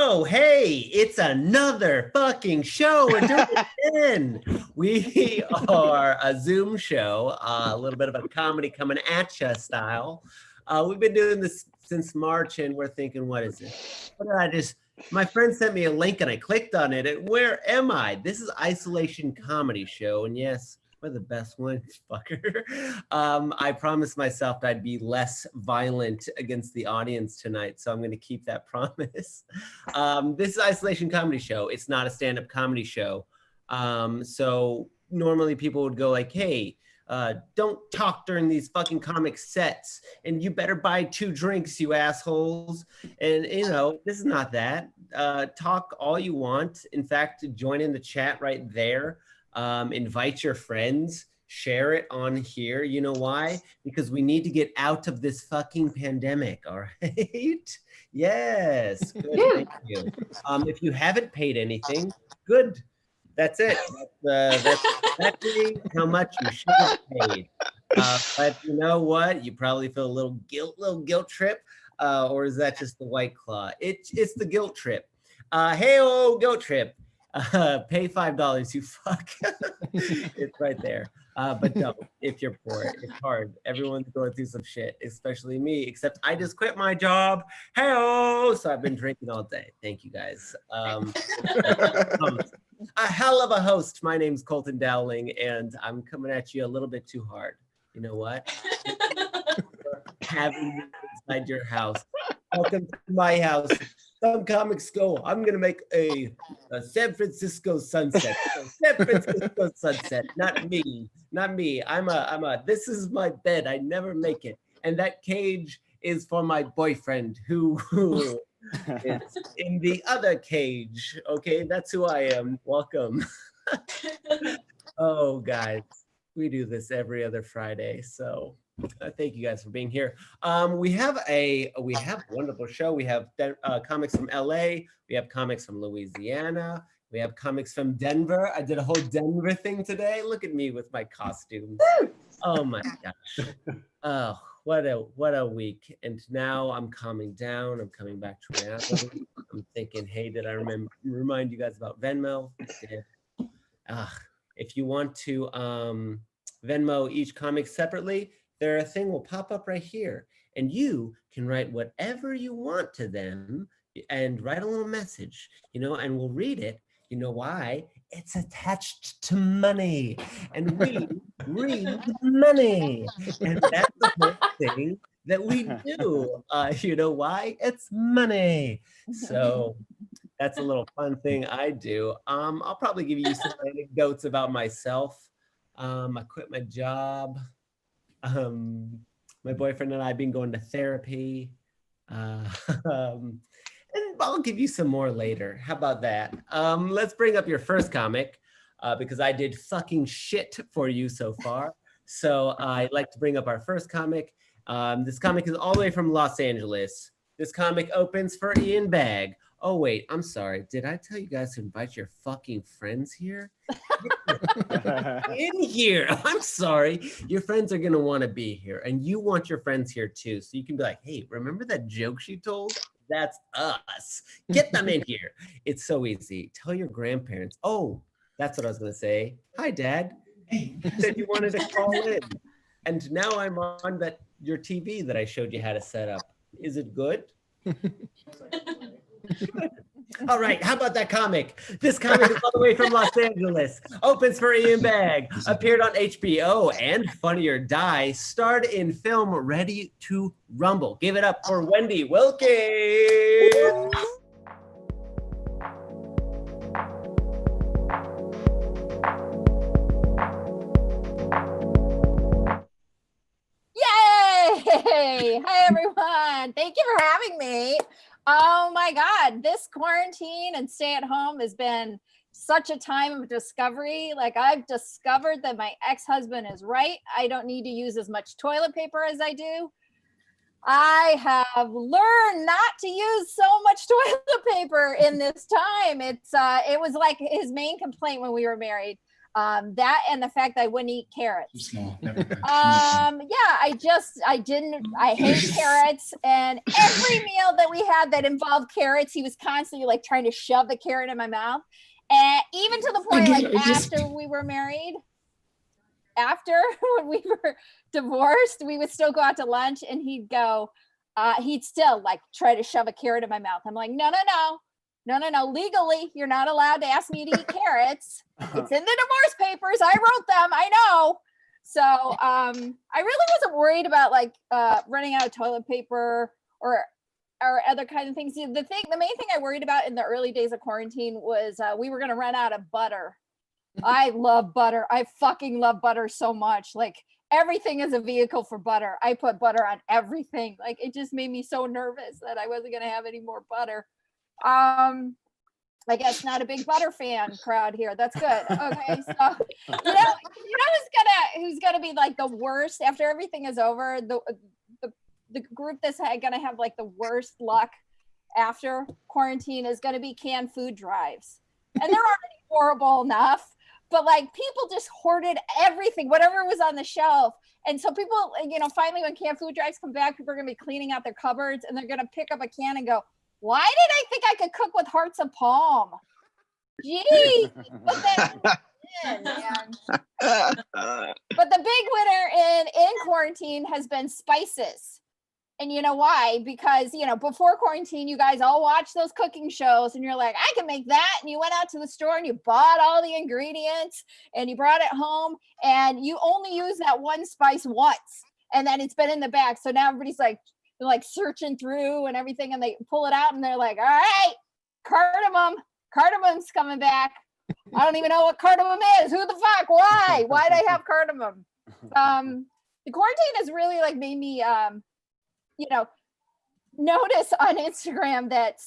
Oh, hey, it's another fucking show. We're doing it again. We are a Zoom show, a little bit of a comedy coming at ya style. We've been doing this since March, and we're thinking, what is this? My friend sent me a link and I clicked on it. And where am I? This is Isolation Comedy Show. And yes, we're the best ones, fucker. I promised myself that I'd be less violent against the audience tonight, so I'm going to keep that promise. This is Isolation Comedy Show. It's not a stand-up comedy show. So normally people would go like, hey, don't talk during these fucking comic sets, and you better buy 2 drinks, you assholes. And you know, this is not that. Talk all you want. In fact, join in the chat right there. Invite your friends, share it on here. You know why? Because we need to get out of this fucking pandemic, all right? Yes, good, thank you. If you haven't paid anything, good. That's it. That's exactly how much you should have paid. But you know what? You probably feel a little guilt trip, or is that just the White Claw? It's the guilt trip. Hey-oh, guilt trip. Pay $5, you fuck. It's right there. But don't if you're poor. It's hard. Everyone's going through some shit, especially me, except I just quit my job. Hey-oh! So I've been drinking all day. Thank you guys. A hell of a host. My name's Colton Dowling, and I'm coming at you a little bit too hard. You know what? Having you inside your house. Welcome to my house. Some comics go, I'm gonna make a San Francisco sunset. San Francisco sunset. Not me. Not me. I'm a. This is my bed. I never make it. And that cage is for my boyfriend who is in the other cage. Okay, that's who I am. Welcome. Oh, guys, we do this every other Friday, so thank you guys for being here. We have a wonderful show. We have comics from LA. We have comics from Louisiana. We have comics from Denver. I did a whole Denver thing today. Look at me with my costumes. Oh my gosh. Oh, what a week. And now I'm calming down. I'm coming back to reality. I'm thinking, hey, did I remind you guys about Venmo? I did. If you want to Venmo each comic separately, their thing will pop up right here, and you can write whatever you want to them and write a little message, you know, and we'll read it. You know why? It's attached to money, and we read money, and that's the whole thing that we do. You know why? It's money. So that's a little fun thing I do. I'll probably give you some anecdotes about myself. I quit my job. My boyfriend and I have been going to therapy. And I'll give you some more later. How about that? Let's bring up your first comic because I did fucking shit for you so far. So I'd like to bring up our first comic. This comic is all the way from Los Angeles. This comic opens for Ian Bagg. Oh, wait, I'm sorry. Did I tell you guys to invite your fucking friends here? In here. I'm sorry. Your friends are going to want to be here, and you want your friends here too. So you can be like, hey, remember that joke she told? That's us. Get them in here. It's so easy. Tell your grandparents. Oh, that's what I was going to say. Hi, Dad. Hey, you said you wanted to call in. And now I'm on your TV that I showed you how to set up. Is it good? All right, how about that comic? This comic is all the way from Los Angeles. Opens for Ian Bagg. Appeared on HBO and Funny or Die. Starred in film Ready to Rumble. Give it up for Wendy Wilkins. Yay! Hi, everyone. Thank you for having me. Oh my God, this quarantine and stay at home has been such a time of discovery. Like, I've discovered that my ex-husband is right. I don't need to use as much toilet paper as I do. I have learned not to use so much toilet paper in this time. It was like his main complaint when we were married. That and the fact that I wouldn't eat carrots. Too small. Never mind. I hate carrots, and every meal that we had that involved carrots, he was constantly like trying to shove the carrot in my mouth. And even to the point, like after we were married, after when we were divorced, we would still go out to lunch and he'd still like try to shove a carrot in my mouth. I'm like, no. Legally, you're not allowed to ask me to eat carrots. It's in the divorce papers. I wrote them. I know. So I really wasn't worried about like running out of toilet paper or other kind of things. The main thing I worried about in the early days of quarantine was we were going to run out of butter. I love butter. I fucking love butter so much. Like everything is a vehicle for butter. I put butter on everything. Like it just made me so nervous that I wasn't going to have any more butter. I guess not a big butter fan crowd here. That's good. Okay, so you know who's gonna be like the worst after everything is over? The group that's gonna have like the worst luck after quarantine is gonna be canned food drives, and they're already horrible enough. But like people just hoarded everything, whatever was on the shelf. And so people, finally when canned food drives come back, people are gonna be cleaning out their cupboards and they're gonna pick up a can and go, why did I think I could cook with hearts of palm? Gee, put that in, man. But the big winner in quarantine has been spices. And you know why? Because, before quarantine, you guys all watch those cooking shows and you're like, I can make that. And you went out to the store and you bought all the ingredients and you brought it home and you only use that one spice once. And then it's been in the back. So now everybody's like, they're like searching through and everything and they pull it out and they're like, all right, cardamom's coming back. I don't even know what cardamom is. Who the fuck? Why'd I have cardamom? The quarantine has really like made me, notice on Instagram that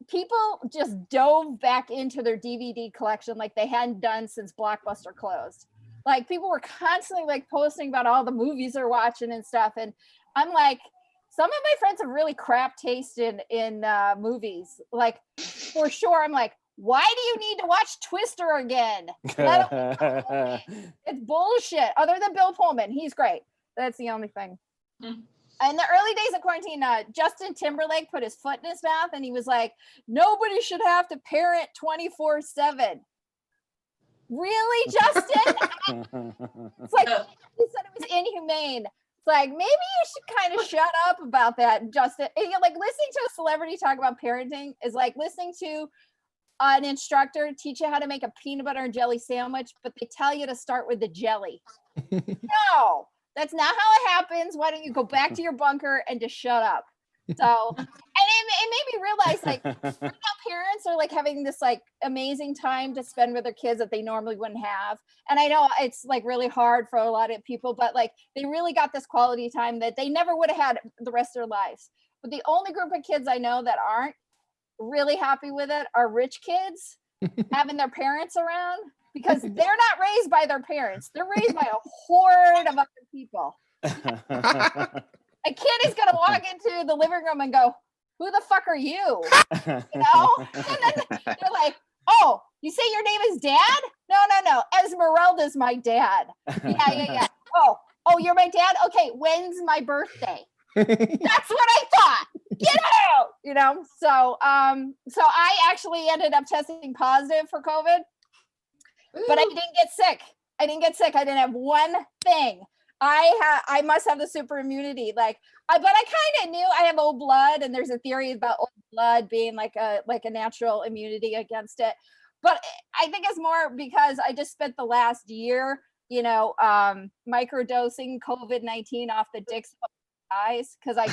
people just dove back into their DVD collection like they hadn't done since Blockbuster closed. Like people were constantly like posting about all the movies they're watching and stuff. And I'm like, some of my friends have really crap taste in movies. Like for sure, I'm like, why do you need to watch Twister again? It's bullshit. Other than Bill Pullman, he's great. That's the only thing. In the early days of quarantine, Justin Timberlake put his foot in his mouth and he was like, nobody should have to parent 24/7. Really, Justin? It's like, he said it was inhumane. Like maybe you should kind of shut up about that, Justin. And, like listening to a celebrity talk about parenting is like listening to an instructor teach you how to make a peanut butter and jelly sandwich, but they tell you to start with the jelly. No, that's not how it happens. Why don't you go back to your bunker and just shut up? So, and it made me realize like parents are like having this like amazing time to spend with their kids that they normally wouldn't have. And I know it's like really hard for a lot of people, but like they really got this quality time that they never would have had the rest of their lives. But the only group of kids I know that aren't really happy with it are rich kids having their parents around because they're not raised by their parents. They're raised by a horde of other people. A kid is going to walk into the living room and go, who the fuck are you? And then they're like, oh, you say your name is Dad? No. Esmeralda's my dad. Yeah. Oh, you're my dad? Okay, when's my birthday? That's what I thought. Get out! So I actually ended up testing positive for COVID, but I didn't get sick. I didn't have one thing. I must have the super immunity. But I kind of knew I have old blood, and there's a theory about old blood being like a natural immunity against it. But I think it's more because I just spent the last year, microdosing COVID-19 off the dicks of my eyes because I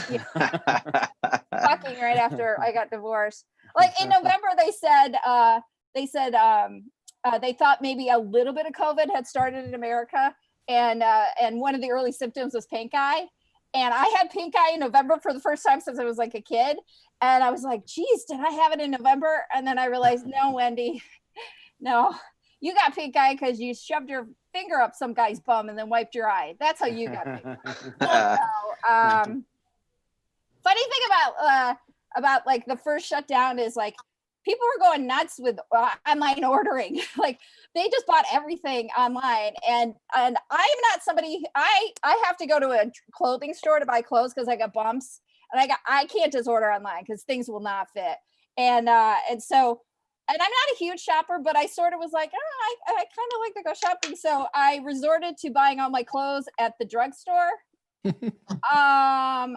fucking right after I got divorced. Like in November, they said they thought maybe a little bit of COVID had started in America. And one of the early symptoms was pink eye. And I had pink eye in November for the first time since I was like a kid. And I was like, geez, did I have it in November? And then I realized, no, Wendy, no, you got pink eye because you shoved your finger up some guy's bum and then wiped your eye. That's how you got pink eye. So, funny thing about like the first shutdown is like people were going nuts with online ordering. Like they just bought everything online. And I'm not somebody, I have to go to a clothing store to buy clothes because I got bumps, and I can't just order online because things will not fit. And so, and I'm not a huge shopper, but I sort of was like, oh, I kind of like to go shopping. So I resorted to buying all my clothes at the drugstore. Yeah,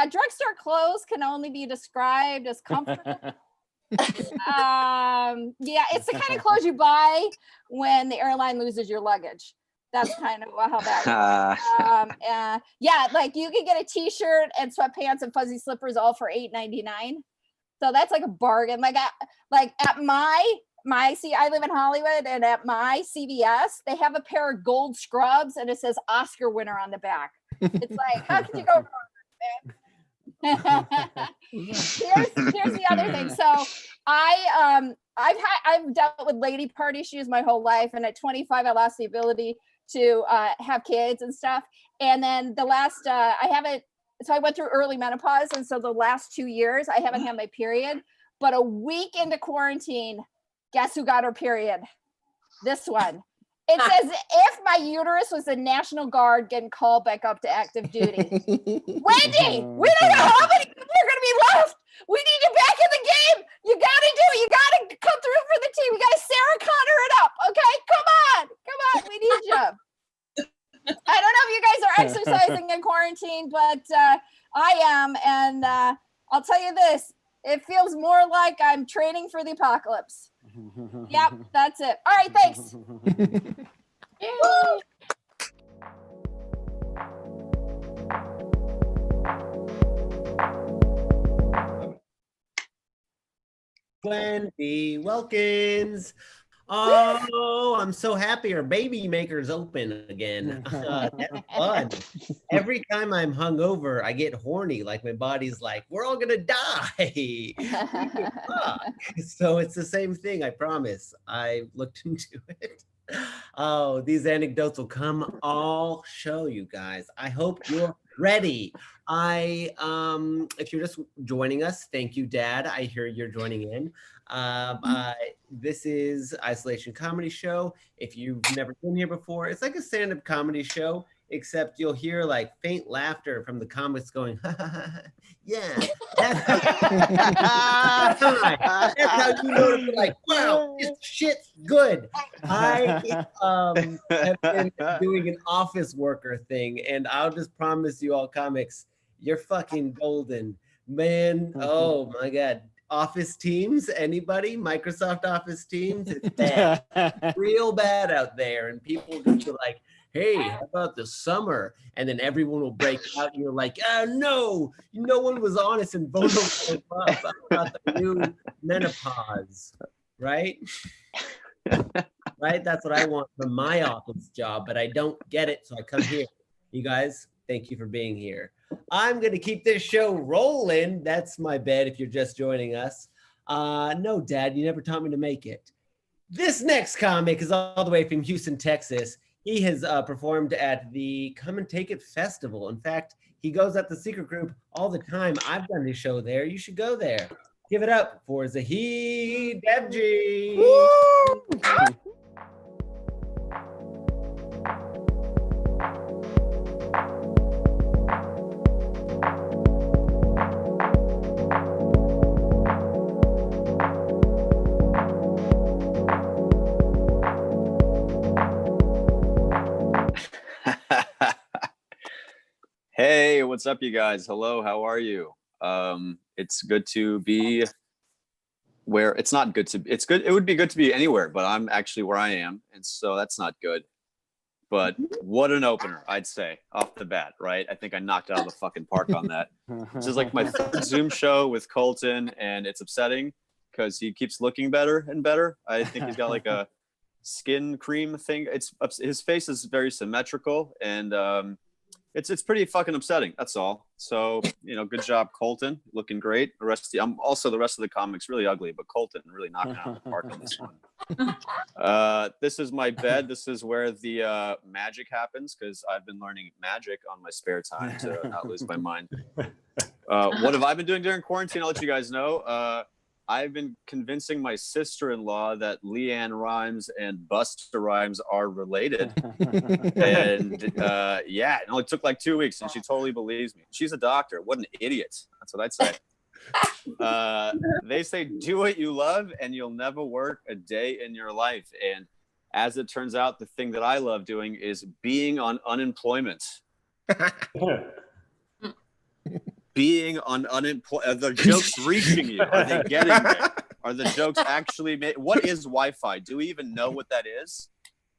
drugstore clothes can only be described as comfortable. Yeah, it's the kind of clothes you buy when the airline loses your luggage. That's kind of how that works. Yeah, like you can get a t-shirt and sweatpants and fuzzy slippers all for $8.99. So that's like a bargain. Like at my see, I live in Hollywood, and at my CVS, they have a pair of gold scrubs and it says Oscar winner on the back. It's like, how can you go wrong, man? Here's the other thing. So I've dealt with lady part issues my whole life, and at 25 I lost the ability to have kids and stuff. And then the last so I went through early menopause, and so the last 2 years I haven't had my period. But a week into quarantine, guess who got her period? This one. It's as if my uterus was the National Guard getting called back up to active duty. Wendy, we don't know how many people are going to be left. We need you back in the game. You got to do it. You got to come through for the team. We got to Sarah Connor it up. Okay, come on. We need you. I don't know if you guys are exercising in quarantine, but I am. And I'll tell you this, it feels more like I'm training for the apocalypse. Yep, that's it. All right, thanks. Wendy Wilkins. Oh, I'm so happy our baby maker's open again. That's fun. Every time I'm hungover, I get horny. Like my body's like, we're all gonna die. So it's the same thing, I promise. I looked into it. Oh, these anecdotes will come all show you guys. I hope you're ready. If you're just joining us, thank you, Dad. I hear you're joining in. This is Isolation Comedy Show. If you've never been here before, it's like a stand-up comedy show, except you'll hear like faint laughter from the comics going, yeah. That's how you know to be like, wow, this shit's good. I have been doing an office worker thing, and I'll just promise you all comics, you're fucking golden. Man, oh my God. Office Teams, anybody? Microsoft Office Teams? It's bad. Real bad out there. And people just be like, hey, how about the summer? And then everyone will break out and you're like, oh no, no one was honest and vulnerable about the new menopause, right? Right? That's what I want from my office job, but I don't get it, so I come here. You guys, thank you for being here. I'm going to keep this show rolling. That's my bet if you're just joining us. No, Dad, you never taught me to make it. This next comic is all the way from Houston, Texas. He has performed at the Come and Take It Festival. In fact, he goes at the secret group all the time. I've done his show there. You should go there. Give it up for Zahid Devji. Woo! Hey, what's up, you guys? Hello, how are you? It's good to be where it's not good to. It's good. It would be good to be anywhere, but I'm actually where I am, and so that's not good. But what an opener, I'd say, off the bat, right? I think I knocked it out of the fucking park on that. This is like my third Zoom show with Colton, and it's upsetting because he keeps looking better and better. I think he's got like a skin cream thing. His face is very symmetrical, and it's pretty fucking upsetting. That's all. So, good job, Colton. Looking great. The rest of the comics really ugly, but Colton really knocking out of the park on this one. This is my bed. This is where the magic happens because I've been learning magic on my spare time to not lose my mind. What have I been doing during quarantine? I'll let you guys know. I've been convincing my sister-in-law that Leanne Rhymes and Busta Rhymes are related. And yeah, it only took like 2 weeks, and she totally believes me. She's a doctor. What an idiot. That's what I'd say. They say, do what you love and you'll never work a day in your life. And as it turns out, the thing that I love doing is being on unemployment. Being on unemployment. Are the jokes reaching you? Are they getting there? Are the jokes actually made? What is Wi-Fi? Do we even know what that is?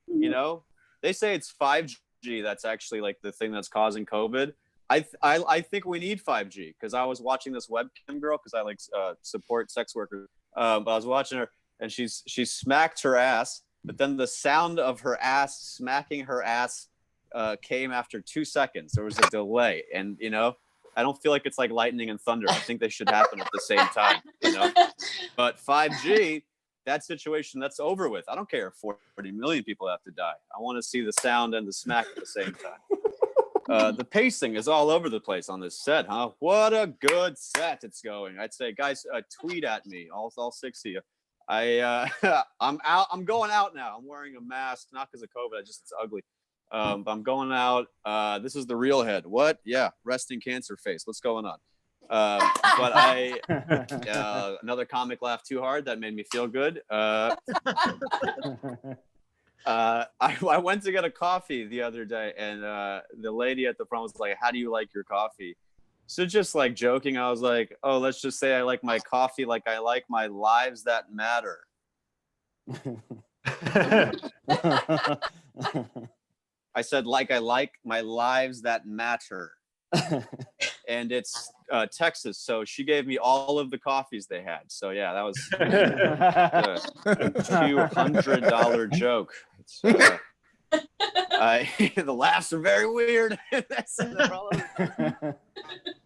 You know, they say it's 5G. That's actually like the thing that's causing COVID. I think we need 5G, because I was watching this webcam girl, because I like support sex workers. But I was watching her, and she smacked her ass, but then the sound of her ass smacking her ass came after 2 seconds. There was a delay, and you know, I don't feel like it's like lightning and thunder. I think they should happen at the same time, you know. But 5G, that situation, that's over with. I don't care if 40 million people have to die. I want to see the sound and the smack at the same time. The pacing is all over the place on this set, huh? What a good set it's going. I'd say, guys, tweet at me, all 6 of you. I'm out. I'm going out now. I'm wearing a mask, not because of COVID. It's ugly. But I'm going out. This is the real head. What? Yeah, resting cancer face. What's going on? But another comic laughed too hard. That made me feel good. I went to get a coffee the other day, and the lady at the front was like, "How do you like your coffee?" So just like joking, I was like, "Oh, let's just say I like my coffee like I like my lives that matter." I said, like I like my lives that matter. And it's Texas, so she gave me all of the coffees they had. So yeah, that was a $200 joke. The laughs are very weird. That's the problem.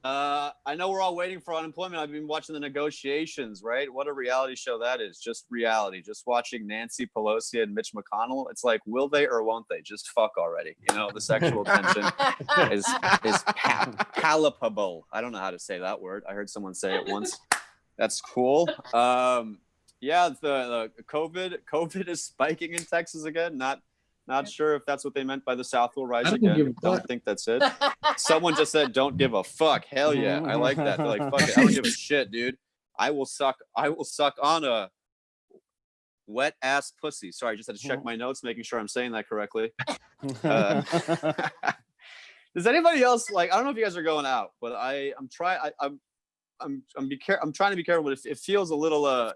I know we're all waiting for unemployment. I've been watching the negotiations, right? What a reality show that is. Just reality. Just watching Nancy Pelosi and Mitch McConnell. It's like, will they or won't they? Just fuck already. You know, the sexual tension is palpable. I don't know how to say that word. I heard someone say it once. That's cool. Yeah, the COVID is spiking in Texas again. Not sure if that's what they meant by the South will rise again. Don't think that's it. Someone just said, "Don't give a fuck." Hell yeah, I like that. They're like, "Fuck it, I don't give a shit, dude. I will suck on a wet ass pussy." Sorry, I just had to check my notes, making sure I'm saying that correctly. Does anybody else like? I don't know if you guys are going out, but I'm trying to be careful. But it feels a little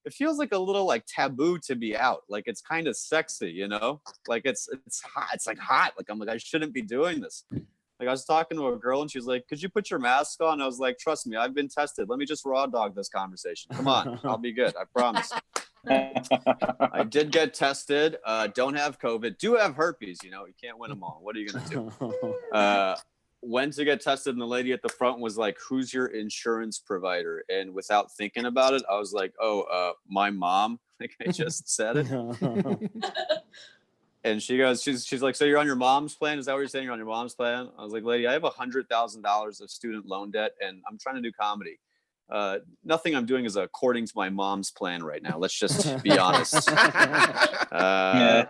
it feels like a little like taboo to be out. Like it's kind of sexy, you know? Like it's hot. It's like hot. Like I'm like, I shouldn't be doing this. Like I was talking to a girl and she's like, "Could you put your mask on?" I was like, "Trust me, I've been tested. Let me just raw dog this conversation. Come on, I'll be good. I promise." I did get tested. Don't have COVID. Do have herpes. You know, you can't win them all. What are you gonna do? Went to get tested, and the lady at the front was like, "Who's your insurance provider?" And without thinking about it, I was like, "Oh, my mom." Like I just said it. And she goes, she's like, "So you're on your mom's plan? Is that what you're saying? You're on your mom's plan?" I was like, "Lady, I have $100,000 of student loan debt, and I'm trying to do comedy. Nothing I'm doing is according to my mom's plan right now. Let's just be honest." I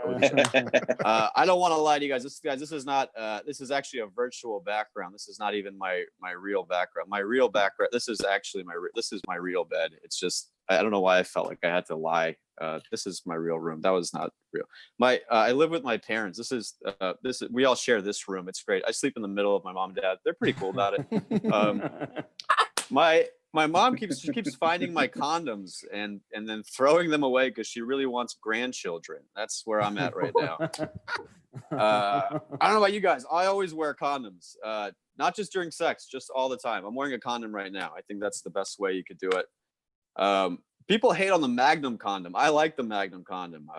don't want to lie to you guys. This is not. This is actually a virtual background. This is not even my real background. My real background. This is actually this is my real bed. It's just I don't know why I felt like I had to lie. This is my real room. That was not real. I live with my parents. This is we all share this room. It's great. I sleep in the middle of my mom and dad. They're pretty cool about it. My mom keeps finding my condoms and then throwing them away because she really wants grandchildren. That's where I'm at right now. I don't know about you guys. I always wear condoms, not just during sex, just all the time. I'm wearing a condom right now. I think that's the best way you could do it. People hate on the Magnum condom. I like the Magnum condom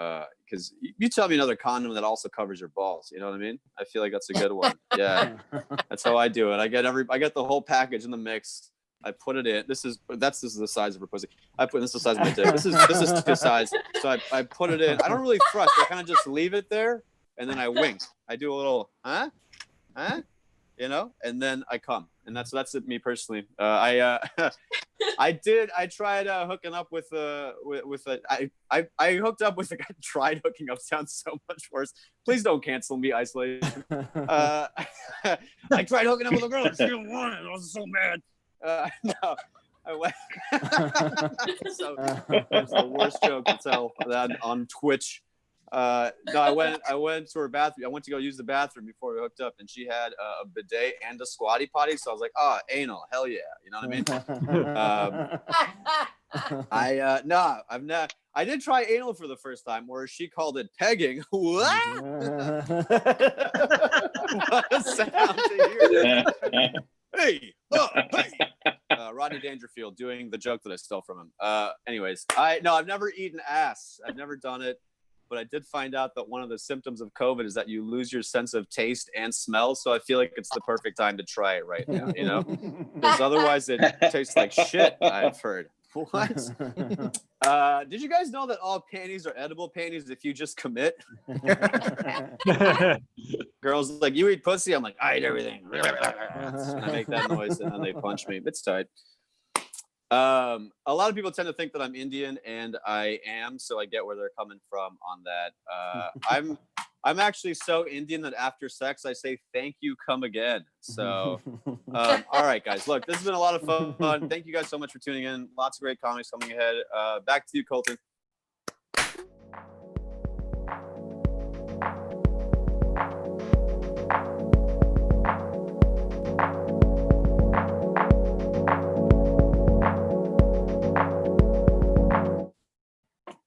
because you tell me another condom that also covers your balls. You know what I mean? I feel like that's a good one. Yeah, that's how I do it. I get the whole package in the mix. I put it in. This is the size of her pussy. This is the size of my dick. This is the size. So I put it in. I don't really thrust. I kind of just leave it there, and then I wink. I do a little, huh, you know, and then I come. and that's me personally. I tried hooking up with I hooked up with a guy. Tried hooking up sounds so much worse. Please don't cancel me, isolation. I tried hooking up with a girl. She didn't want it. I was so mad. No, I went. So it's the worst joke to tell that on Twitch. No, I went to her bathroom. I went to go use the bathroom before we hooked up, and she had a bidet and a squatty potty. So I was like, "Oh, anal, hell yeah!" You know what I mean? I've not. I did try anal for the first time, where she called it pegging. What? What a sound to hear! Hey, hey. Rodney Dangerfield doing the joke that I stole from him. Anyways, I've never eaten ass. I've never done it. But I did find out that one of the symptoms of COVID is that you lose your sense of taste and smell. So I feel like it's the perfect time to try it right now, you know? Because otherwise it tastes like shit, I've heard. What? Did you guys know that all panties are edible panties if you just commit? Girls like, you eat pussy? I'm like, I eat everything. And I make that noise and then they punch me. It's tight. A lot of people tend to think that I'm Indian, and I am, so I get where they're coming from on that. I'm actually so Indian that after sex I say thank you, come again. So all right, guys, look, this has been a lot of fun. Thank you guys so much for tuning in. Lots of great comics coming ahead. Back to you, Colton.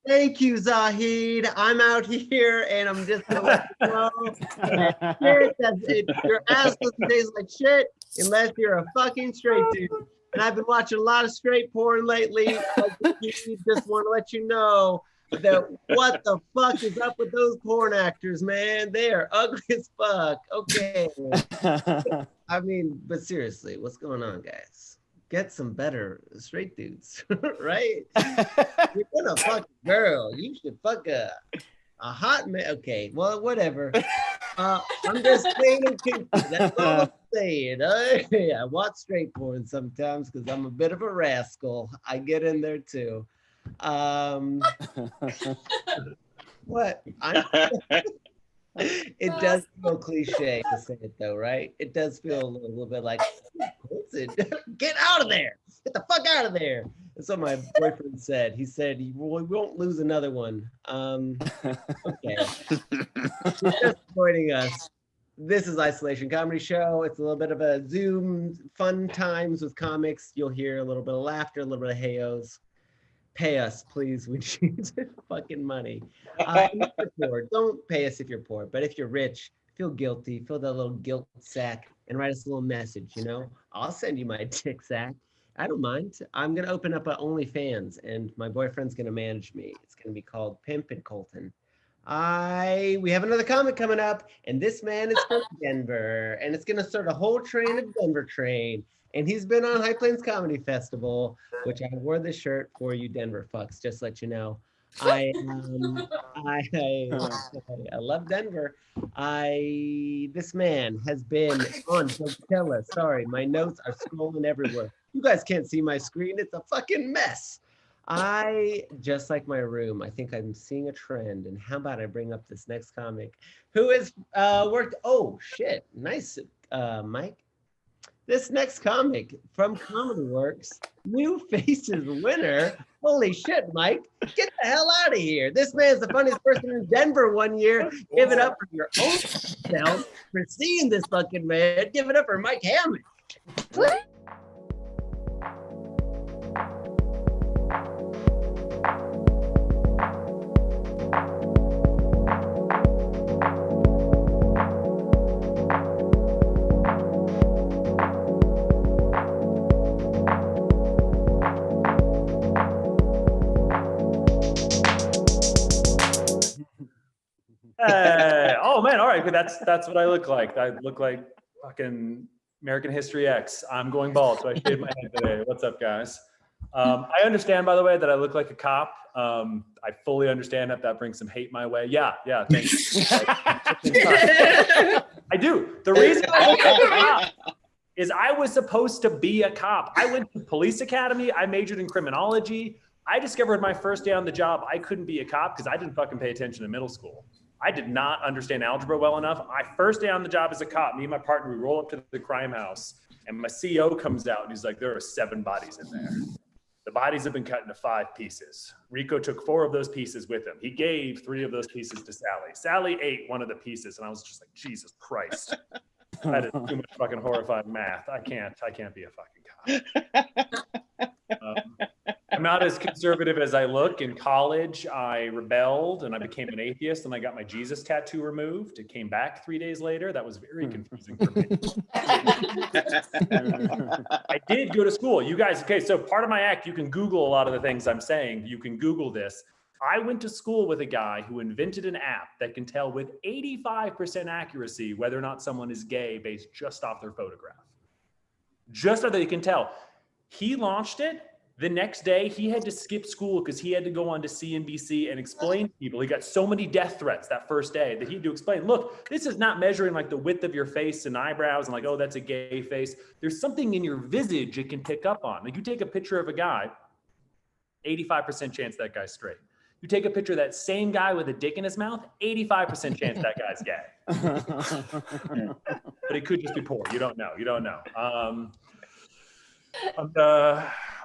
Thank you, Zahid. I'm out here, and I'm just gonna let you know your ass doesn't taste like shit unless you're a fucking straight dude. And I've been watching a lot of straight porn lately. I just want to let you know that what the fuck is up with those porn actors, man? They are ugly as fuck. Okay. I mean, but seriously, what's going on, guys? Get some better straight dudes, right? You're gonna fuck a girl. You should fuck a hot man. Okay, well, whatever. I'm just saying, that's all I'm saying. I watch straight porn sometimes because I'm a bit of a rascal. I get in there too. What? It does feel cliche to say it though, right? It does feel a little bit like, get out of there, get the fuck out of there. That's what my boyfriend said. He said, we won't lose another one. Okay. He's just joining us. This is Isolation Comedy Show. It's a little bit of a Zoom fun times with comics. You'll hear a little bit of laughter, a little bit of hey-os. Pay us, please. We need fucking money. If you're poor, don't pay us if you're poor. But if you're rich, feel guilty. Fill that little guilt sack and write us a little message, you know? I'll send you my dick sack. I don't mind. I'm going to open up an OnlyFans, and my boyfriend's going to manage me. It's going to be called Pimp and Colton. We have another comic coming up, and this man is from Denver, and it's going to start a whole train of Denver train. And he's been on High Plains Comedy Festival, which I wore this shirt for you Denver fucks, just let you know. I love Denver. This man has been on Coachella. Sorry, my notes are scrolling everywhere. You guys can't see my screen. It's a fucking mess. Just like my room, I think I'm seeing a trend. And how about I bring up this next comic who has worked, oh shit, nice, Mike. This next comic from Comedy Works, New Faces winner. Holy shit, Mike. Get the hell out of here. This man's the funniest person in Denver one year. Give it up for your own self for seeing this fucking man. Give it up for Mike Hammond. Hey, oh man, all right, that's what I look like. I look like fucking American History X. I'm going bald, so I shaved my head today. What's up, guys? I understand, by the way, that I look like a cop. I fully understand that brings some hate my way. Yeah, thank you. I do. The reason I look like a cop is I was supposed to be a cop. I went to police academy. I majored in criminology. I discovered my first day on the job, I couldn't be a cop because I didn't fucking pay attention in middle school. I did not understand algebra well enough. My first day on the job as a cop, me and my partner, we roll up to the crime house and my CO comes out and he's like, there are 7 bodies in there. The bodies have been cut into 5 pieces. Rico took 4 of those pieces with him. He gave 3 of those pieces to Sally. Sally ate 1 of the pieces and I was just like, Jesus Christ. That is too much fucking horrifying math. I can't be a fucking cop. I'm not as conservative as I look. In college, I rebelled and I became an atheist and I got my Jesus tattoo removed. It came back 3 days later. That was very confusing for me. I did go to school. You guys, okay, so part of my act, you can Google a lot of the things I'm saying. You can Google this. I went to school with a guy who invented an app that can tell with 85% accuracy whether or not someone is gay based just off their photograph. Just so that you can tell. He launched it. The next day, he had to skip school because he had to go on to CNBC and explain to people. He got so many death threats that first day that he had to explain, look, this is not measuring like the width of your face and eyebrows and like, oh, that's a gay face. There's something in your visage it can pick up on. Like you take a picture of a guy, 85% chance that guy's straight. You take a picture of that same guy with a dick in his mouth, 85% chance that guy's gay. But it could just be poor. You don't know.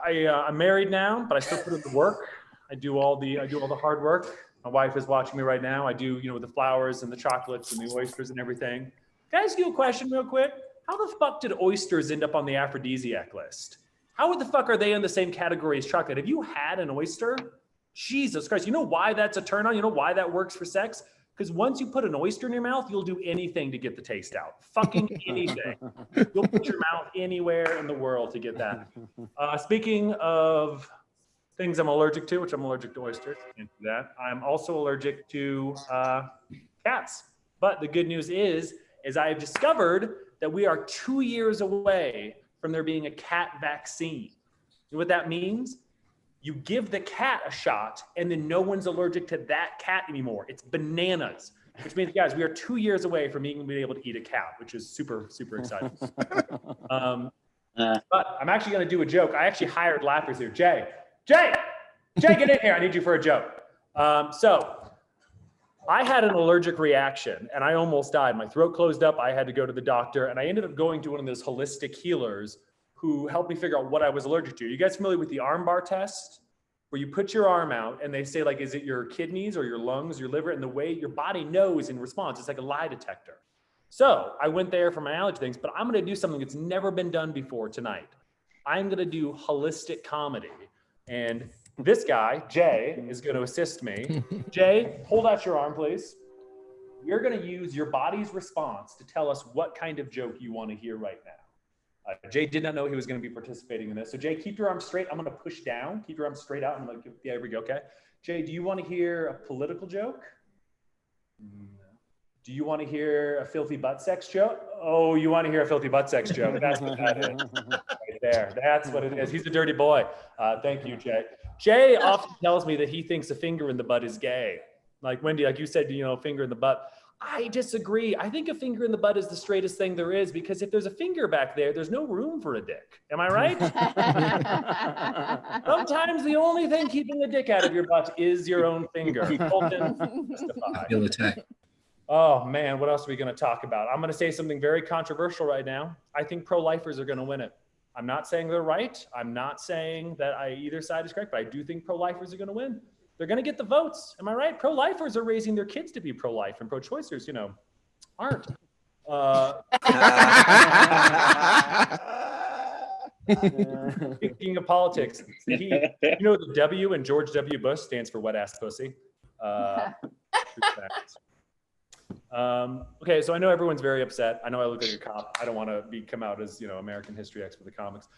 I'm married now, but I still put in the work. I do all the hard work. My wife is watching me right now. I do, the flowers and the chocolates and the oysters and everything. Can I ask you a question real quick? How the fuck did oysters end up on the aphrodisiac list? How the fuck are they in the same category as chocolate? Have you had an oyster? Jesus Christ. You know why that's a turn on? You know why that works for sex? Because once you put an oyster in your mouth, you'll do anything to get the taste out. Fucking anything. You'll put your mouth anywhere in the world to get that. Speaking of things I'm allergic to, which I'm allergic to oysters, can't do that. I'm also allergic to cats. But the good news is I have discovered that we are 2 years away from there being a cat vaccine. You know what that means? You give the cat a shot and then no one's allergic to that cat anymore. It's bananas, which means, guys, we are 2 years away from being able to eat a cat, which is super, super exciting. But I'm actually going to do a joke. I actually hired laughers here. Jay, get in here. I need you for a joke. So I had an allergic reaction and I almost died. My throat closed up. I had to go to the doctor and I ended up going to one of those holistic healers who helped me figure out what I was allergic to. You guys familiar with the arm bar test? Where you put your arm out and they say like, is it your kidneys or your lungs, your liver? And the way your body knows in response, it's like a lie detector. So I went there for my allergy things, but I'm gonna do something that's never been done before tonight. I'm gonna do holistic comedy. And this guy, Jay, is gonna assist me. Jay, hold out your arm, please. You're gonna use your body's response to tell us what kind of joke you wanna hear right now. Jay did not know he was going to be participating in this. So Jay, keep your arm straight. I'm going to push down. Keep your arm straight out. I'm like, yeah, here we go. Okay. Jay, do you want to hear a political joke? No. Do you want to hear a filthy butt sex joke? Oh, you want to hear a filthy butt sex joke? That's what that is. Right there. That's what it is. He's a dirty boy. Thank you, Jay. Jay often tells me that he thinks a finger in the butt is gay. Like Wendy, like you said, finger in the butt. I disagree. I think a finger in the butt is the straightest thing there is because if there's a finger back there, there's no room for a dick. Am I right? Sometimes the only thing keeping the dick out of your butt is your own finger. Oh man, what else are we going to talk about? I'm going to say something very controversial right now. I think pro-lifers are going to win it. I'm not saying they're right. I'm not saying that either side is correct, but I do think pro-lifers are going to win. They're going to get the votes. Am I right? Pro-lifers are raising their kids to be pro-life and pro-choicers, aren't. Speaking of politics, the W in George W. Bush stands for wet ass pussy. Okay, so I know everyone's very upset. I know I look like a cop. I don't want to come out as American history X for the comics.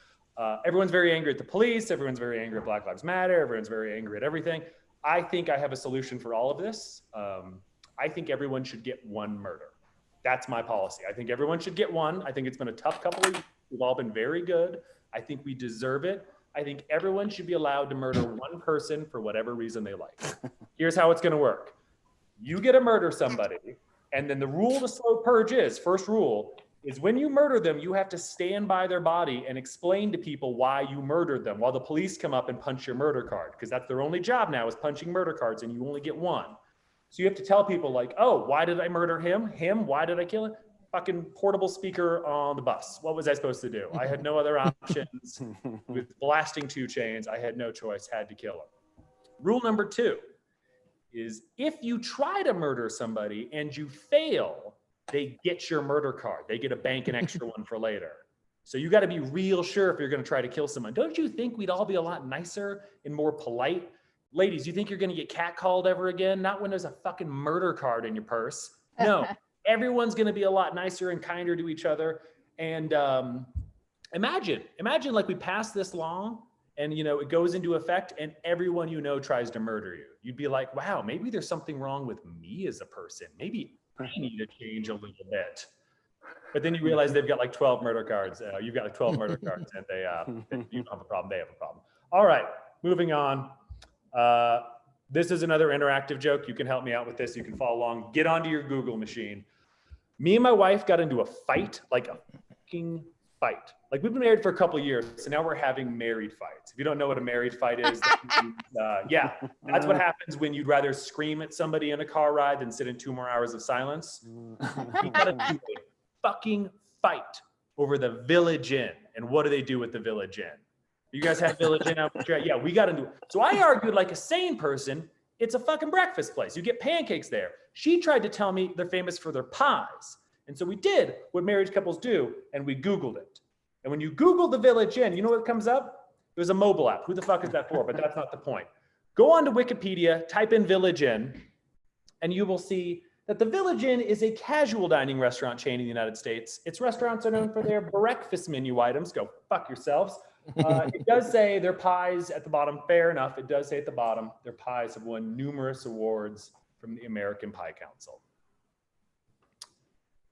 Everyone's very angry at the police. Everyone's very angry at Black Lives Matter. Everyone's very angry at everything. I think I have a solution for all of this. I think everyone should get one murder. That's my policy. I think everyone should get one. I think it's been a tough couple of years. We've all been very good. I think we deserve it. I think everyone should be allowed to murder one person for whatever reason they like. Here's how it's going to work. You get to murder somebody, and then the rule to slow purge is, first rule, is when you murder them, you have to stand by their body and explain to people why you murdered them while the police come up and punch your murder card, because that's their only job now, is punching murder cards, and you only get one. So you have to tell people like, oh, why did I murder him? Why did I kill him? Fucking portable speaker on the bus. What was I supposed to do? I had no other options. With blasting 2 Chainz, I had no choice, had to kill him. Rule number 2 is if you try to murder somebody and you fail, they get your murder card. They get a bank an extra one for later. So you got to be real sure if you're going to try to kill someone. Don't you think we'd all be a lot nicer and more polite? Ladies, you think you're going to get catcalled ever again? Not when there's a fucking murder card in your purse. No, everyone's going to be a lot nicer and kinder to each other. And imagine like we pass this law and, you know, it goes into effect and everyone you know tries to murder you. You'd be like, wow, maybe there's something wrong with me as a person. Maybe I need to change a little bit. But then you realize they've got like 12 murder cards. You've got like 12 murder cards and you don't have a problem. They have a problem. All right, moving on. This is another interactive joke. You can help me out with this. You can follow along. Get onto your Google machine. Me and my wife got into a fight, like a fucking fight. Like we've been married for a couple of years, so now we're having married fights. If you don't know what a married fight is, yeah, that's what happens when you'd rather scream at somebody in a car ride than sit in 2 more hours of silence. We got into a fucking fight over the Village Inn. And what do they do with the Village Inn? You guys have Village Inn out there? Yeah, we got into it. So I argued like a sane person. It's a fucking breakfast place. You get pancakes there. She tried to tell me they're famous for their pies. And so we did what married couples do, and we Googled it. And when you Google the Village Inn, you know what comes up? It was a mobile app. Who the fuck is that for? But that's not the point. Go on to Wikipedia, type in Village Inn, and you will see that the Village Inn is a casual dining restaurant chain in the United States. Its restaurants are known for their breakfast menu items. Go fuck yourselves. It does say their pies at the bottom. Fair enough. It does say at the bottom, their pies have won numerous awards from the American Pie Council.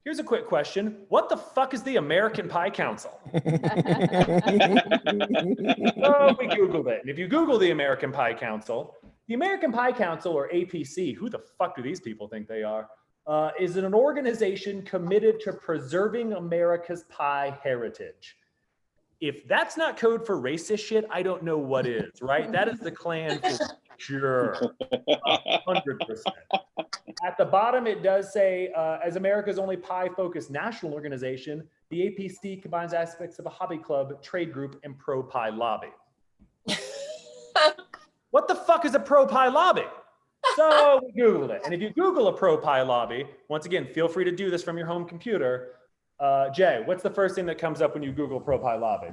Here's a quick question. What the fuck is the American Pie Council? Oh, we Googled it. And if you Google the American Pie Council, the American Pie Council, or APC, who the fuck do these people think they are, is an organization committed to preserving America's pie heritage. If that's not code for racist shit, I don't know what is, right? That is the Klan for sure. 100%. At the bottom, it does say, as America's only pie-focused national organization, the APC combines aspects of a hobby club, trade group, and pro-pie lobby. What the fuck is a pro-pie lobby? So we Googled it. And if you Google a pro-pie lobby, once again, feel free to do this from your home computer. Jay, what's the first thing that comes up when you Google pro-pie lobby?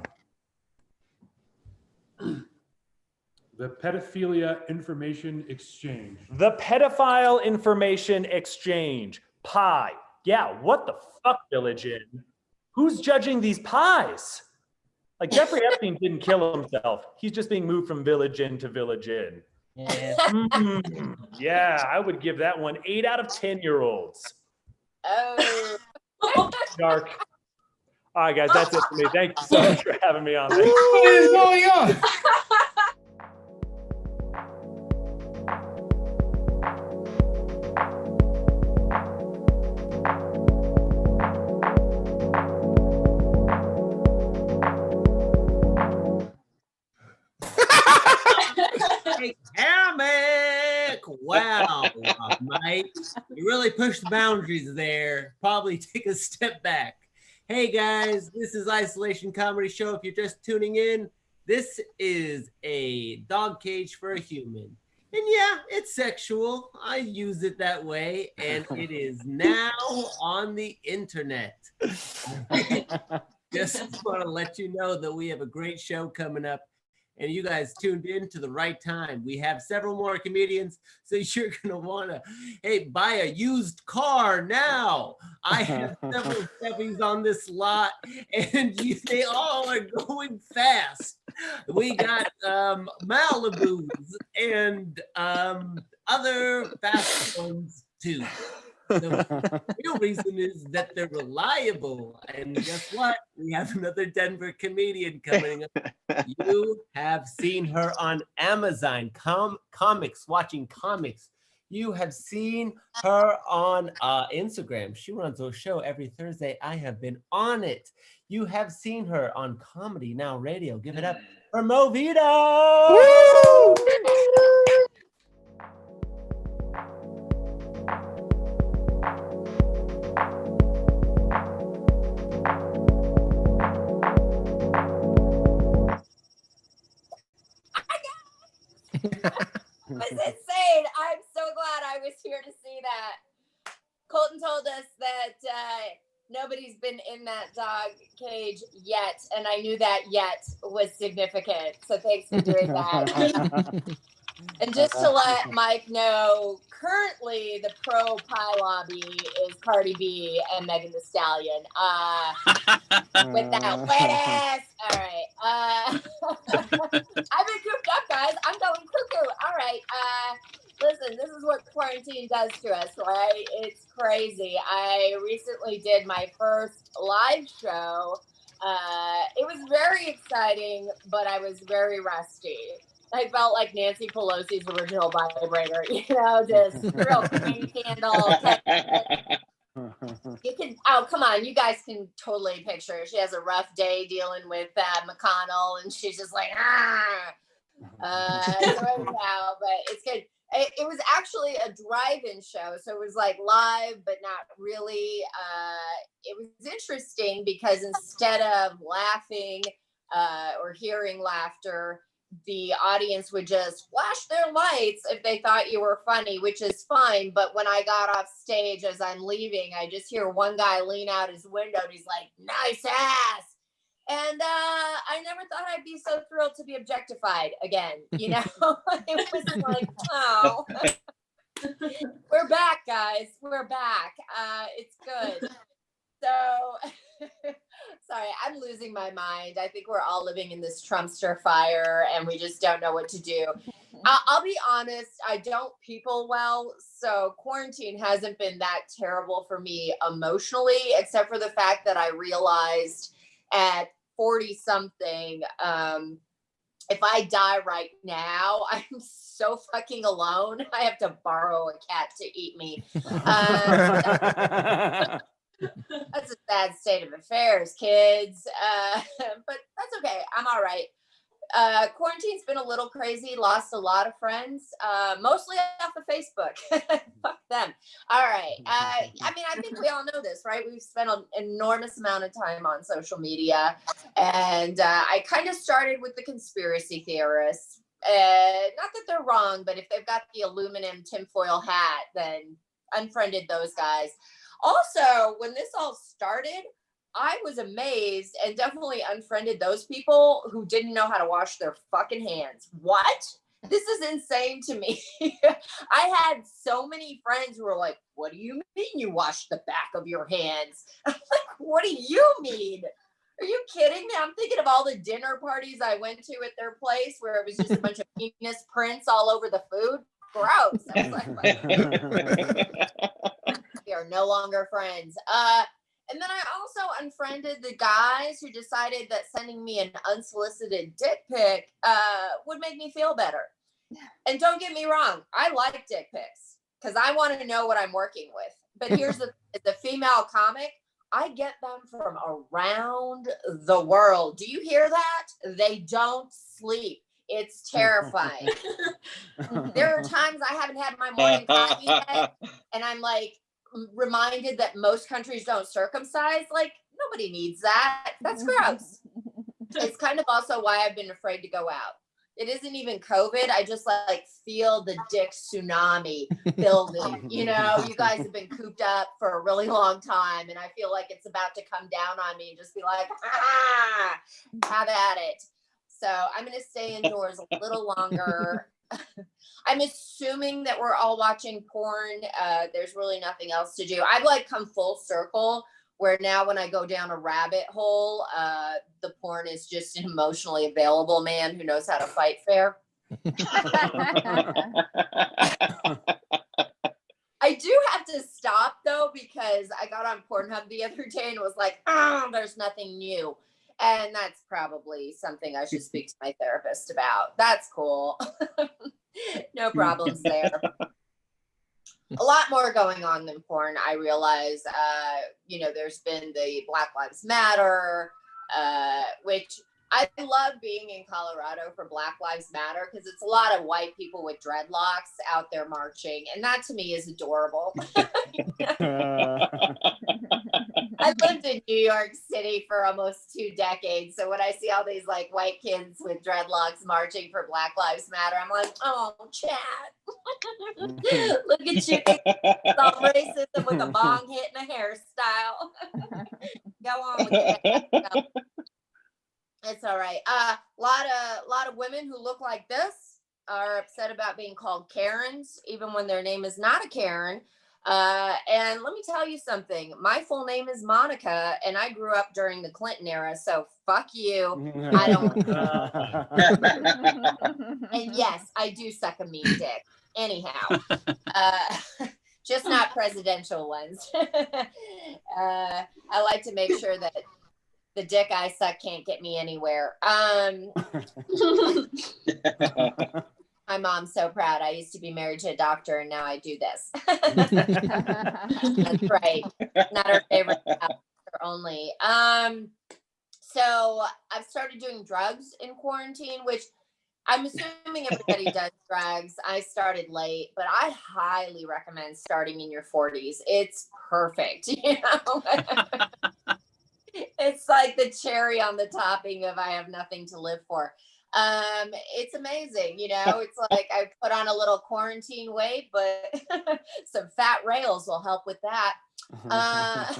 The Pedophilia Information Exchange. The Pedophile Information Exchange. Pie. Yeah, what the fuck, Village Inn? Who's judging these pies? Like, Jeffrey Epstein didn't kill himself. He's just being moved from Village Inn to Village Inn. Yeah, yeah, I would give that one 8 out of 10-year-olds. Oh. Dark. All right, guys, that's it for me. Thank you so much for having me on. What is going on? Hey, wow, Mike, you really pushed the boundaries there. Probably take a step back. Hey guys, this is Isolation Comedy Show. If you're just tuning in, this is a dog cage for a human. And yeah, it's sexual. I use it that way, and it is now on the internet. Just want to let you know that we have a great show coming up. And you guys tuned in to the right time. We have several more comedians, so you're gonna wanna, hey, buy a used car now. I have several Chevys on this lot, and they all are going fast. We got Malibus and other fast ones too. The real reason is that they're reliable. And guess what? We have another Denver comedian coming up. You have seen her on Amazon, comics, watching comics. You have seen her on Instagram. She runs a show every Thursday. I have been on it. You have seen her on Comedy Now Radio. Give it up for Movito. It was insane. I'm so glad I was here to see that. Colton told us that nobody's been in that dog cage yet, and I knew that yet was significant. So thanks for doing that. And just to let Mike know, currently the pro pie lobby is Cardi B and Megan Thee Stallion. With that wet ass. All right. I've been cooped up, guys. I'm going cuckoo. All right. Listen, this is what quarantine does to us, right? It's crazy. I recently did my first live show. It was very exciting, but I was very rusty. I felt like Nancy Pelosi's original vibrator, just real green candle. You can, oh, come on. You guys can totally picture her. She has a rough day dealing with McConnell, and she's just like, so anyhow, but it's good. It was actually a drive-in show, so it was like live, but not really. It was interesting because instead of laughing or hearing laughter, the audience would just flash their lights if they thought you were funny, which is fine. But when I got off stage, as I'm leaving, I just hear one guy lean out his window and he's like, "Nice ass." And I never thought I'd be so thrilled to be objectified again. It was like, oh, we're back, guys. We're back. It's good. So, sorry, I'm losing my mind. I think we're all living in this Trumpster fire and we just don't know what to do. I'll be honest, I don't people well. So quarantine hasn't been that terrible for me emotionally, except for the fact that I realized at 40 something, if I die right now, I'm so fucking alone. I have to borrow a cat to eat me. That's a sad state of affairs, kids. But that's okay. I'm all right. Quarantine's been a little crazy. Lost a lot of friends, mostly off of Facebook. Fuck them. All right. I think we all know this, right? We've spent an enormous amount of time on social media. And I kind of started with the conspiracy theorists. Not that they're wrong, but if they've got the aluminum tinfoil hat, then unfriended those guys. Also, when this all started, I was amazed and definitely unfriended those people who didn't know how to wash their fucking hands. What? This is insane to me. I had so many friends who were like, "What do you mean you wash the back of your hands?" I'm like, "What do you mean? Are you kidding me?" I'm thinking of all the dinner parties I went to at their place where it was just a bunch of penis prints all over the food. Gross. I was like, we are no longer friends. And then I also unfriended the guys who decided that sending me an unsolicited dick pic would make me feel better. And don't get me wrong, I like dick pics because I want to know what I'm working with. But here's the female comic, I get them from around the world. Do you hear that? They don't sleep. It's terrifying. There are times I haven't had my morning coffee yet, and I'm like, reminded that most countries don't circumcise. Like, nobody needs that. That's gross. It's kind of also why I've been afraid to go out. It isn't even COVID. I just like feel the dick tsunami building. You guys have been cooped up for a really long time, and I feel like it's about to come down on me and just be like, have at it. So I'm going to stay indoors a little longer. I'm assuming that we're all watching porn. There's really nothing else to do. I've like come full circle where now when I go down a rabbit hole, the porn is just an emotionally available man who knows how to fight fair. I do have to stop though, because I got on Pornhub the other day and was like, oh, there's nothing new. And that's probably something I should speak to my therapist about. That's cool. No problems there. a lot more going on than porn. I realize, you know, there's been the Black Lives Matter, which I love being in Colorado for Black Lives Matter because it's a lot of white people with dreadlocks out there marching. And that to me is adorable. I lived in New York City for almost 2 decades. So when I see all these like white kids with dreadlocks marching for Black Lives Matter, I'm like, oh, Chad, look at you. All racism with a bong hit and a hairstyle. Go on with your hairstyle. It's all right. A lot of women who look like this are upset about being called Karens, even when their name is not a Karen. And let me tell you something. My full name is Monica, and I grew up during the Clinton era. So fuck you. I don't. And yes, I do suck a mean dick. Anyhow, just not presidential ones. I like to make sure that the dick I suck can't get me anywhere. My mom's so proud. I used to be married to a doctor and now I do this. That's right. Not her favorite only. So I've started doing drugs in quarantine, which I'm assuming everybody does drugs. I started late, but I highly recommend starting in your 40s. It's perfect, you know? It's like the cherry on the topping of I have nothing to live for. It's amazing, you know. It's like I put on a little quarantine weight, but some fat rails will help with that. I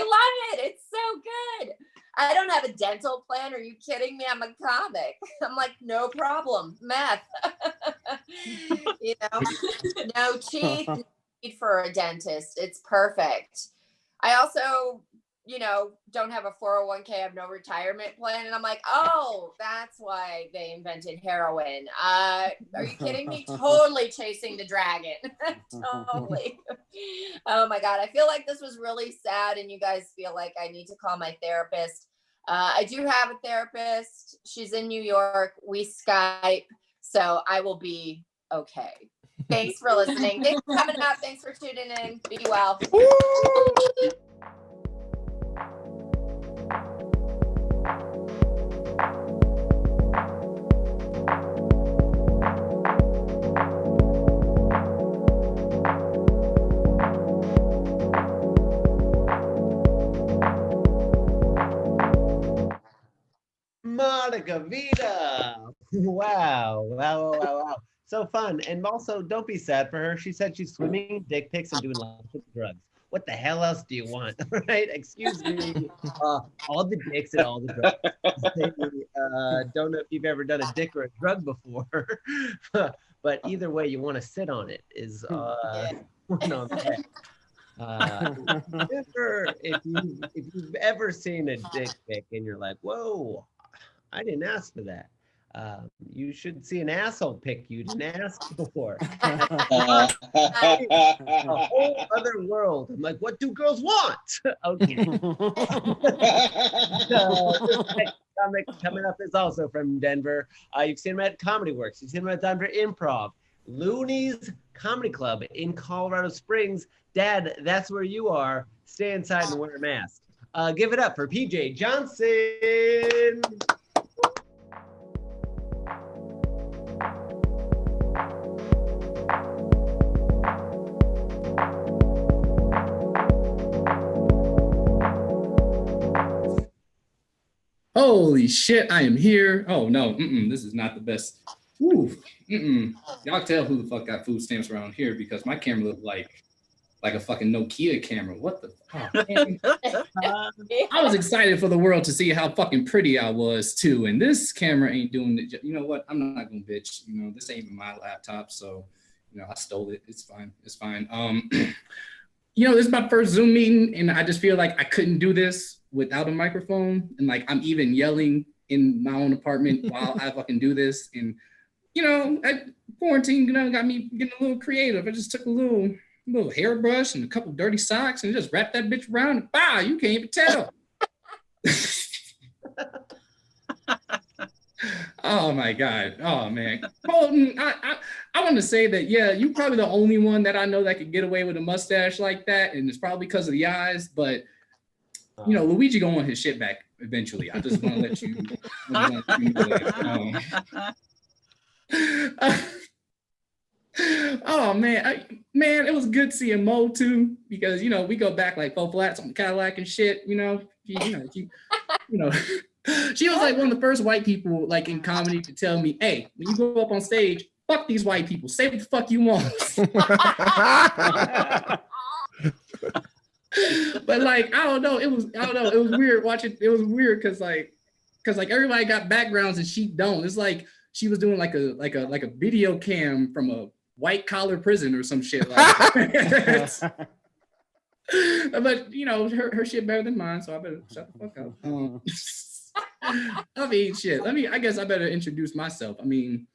love it. It's so good. I don't have a dental plan. Are you kidding me? I'm a comic. I'm like, no problem. Meth. You know, no teeth. Need for a dentist. It's perfect. I also, you know, don't have a 401k. I have no retirement plan. And I'm like, oh, that's why they invented heroin. Are you kidding me? Totally chasing the dragon. Totally. Oh my God. I feel like this was really sad. And you guys feel like I need to call my therapist. I do have a therapist. She's in New York. We Skype. So I will be okay. Thanks for listening. Thanks for coming out. Thanks for tuning in. Be well. Monica Vita. Wow. So fun. And also, don't be sad for her. She said she's swimming, dick pics, and doing lots of drugs. What the hell else do you want? Right? Excuse me. All the dicks and all the drugs. Don't know if you've ever done a dick or a drug before. But either way, you want to sit on it is one on that. If you've ever seen a dick pic and you're like, whoa, I didn't ask for that. You should see an asshole pic you didn't ask for. A whole other world. I'm like, what do girls want? Okay. Comic coming up is also from Denver. You've seen him at Comedy Works. You've seen him at Denver Improv. Looney's Comedy Club in Colorado Springs. Dad, that's where you are. Stay inside and wear a mask. Give it up for PJ Johnson. Holy shit, I am here. Oh no, this is not the best. Ooh, y'all tell who the fuck got food stamps around here because my camera looked like a fucking Nokia camera. What the fuck? I was excited for the world to see how fucking pretty I was too. And this camera ain't doing it. You know what? I'm not gonna bitch. You know, this ain't even my laptop, so you know, I stole it. It's fine. It's fine. You know, this is my first Zoom meeting, and I just feel like I couldn't do this without a microphone. And like, I'm even yelling in my own apartment while I fucking do this. And, you know, quarantine, you know, got me getting a little creative. I just took a little hairbrush and a couple dirty socks and just wrapped that bitch around and bow, you can't even tell. Oh my God. Oh man. Colton, I want to say that, yeah, you're probably the only one that I know that could get away with a mustache like that. And it's probably because of the eyes, but you know, Luigi gonna want his shit back eventually. I just want to let you know that. Oh man, man, it was good seeing Mo too, because you know we go back like 4 flats on Cadillac and shit. She was like one of the first white people like in comedy to tell me, "Hey, when you go up on stage, fuck these white people. Say what the fuck you want." But like I don't know, it was weird watching. It was weird because everybody got backgrounds and she don't. It's like she was doing like a video cam from a white collar prison or some shit like that. But you know, her shit better than mine, so I better shut the fuck up. I mean, shit. I guess I better introduce myself. I mean,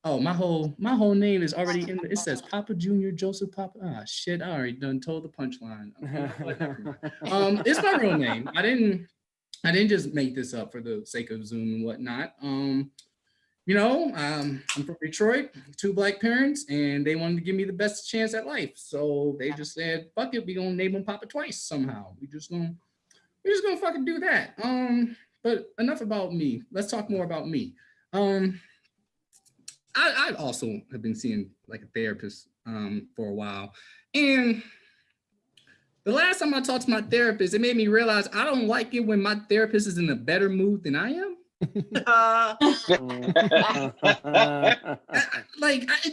oh, my whole name is already in. It says Papa Junior Joseph Papa. Ah, shit. I already done told the punchline. It's my real name. I didn't just make this up for the sake of Zoom and whatnot. I'm from Detroit, 2 black parents, and they wanted to give me the best chance at life. So they just said, fuck it, we gonna name him Papa twice somehow. We're just gonna fucking do that. But enough about me. Let's talk more about me. I also have been seeing like a therapist for a while. And the last time I talked to my therapist, it made me realize I don't like it when my therapist is in a better mood than I am. It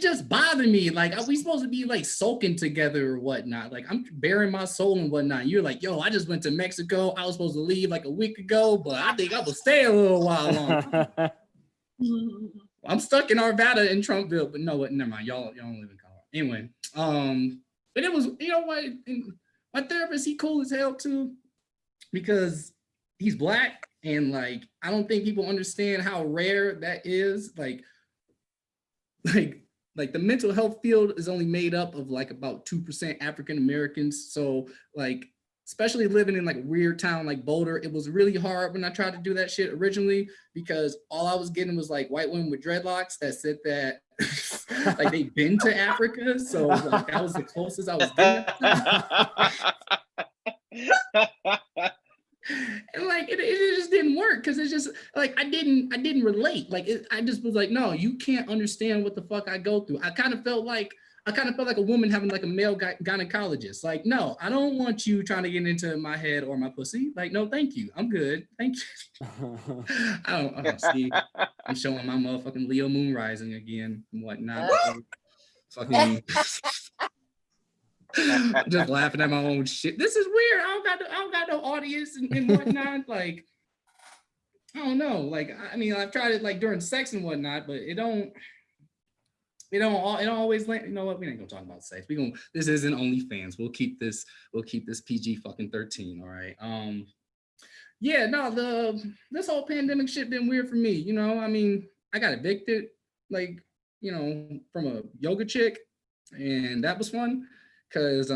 just bothered me. Like, are we supposed to be like sulking together or whatnot? Like, I'm bearing my soul and whatnot. You're like, yo, I just went to Mexico. I was supposed to leave like a week ago, but I think I will stay a little while longer. I'm stuck in Arvada in Trumpville, but no, never mind. Y'all don't live in Colorado. Anyway, but it was, you know what? My therapist, he cool as hell too, because he's black. And like, I don't think people understand how rare that is. Like the mental health field is only made up of like about 2% African Americans. So like, especially living in like a weird town like Boulder, it was really hard when I tried to do that shit originally, because all I was getting was like white women with dreadlocks that said that like they'd been to Africa. So like, that was the closest I was getting at the time. And like it just didn't work, because it's just like I didn't relate. Like I just was like, no, you can't understand what the fuck I go through. I kind of felt like a woman having like a male gynecologist. Like, no, I don't want you trying to get into my head or my pussy. Like, no, thank you. I'm good. Thank you. I don't see. I'm showing my motherfucking Leo moon rising again and whatnot. Fucking just laughing at my own shit. This is weird. I don't got no audience and whatnot. Like, I don't know. Like, I mean, I've tried it like during sex and whatnot, but it don't always land. You know what? We ain't gonna talk about sex. This isn't OnlyFans. We'll keep this PG fucking 13. All right. Yeah, no, this whole pandemic shit been weird for me. You know, I mean, I got evicted, like, you know, from a yoga chick, and that was fun. Cause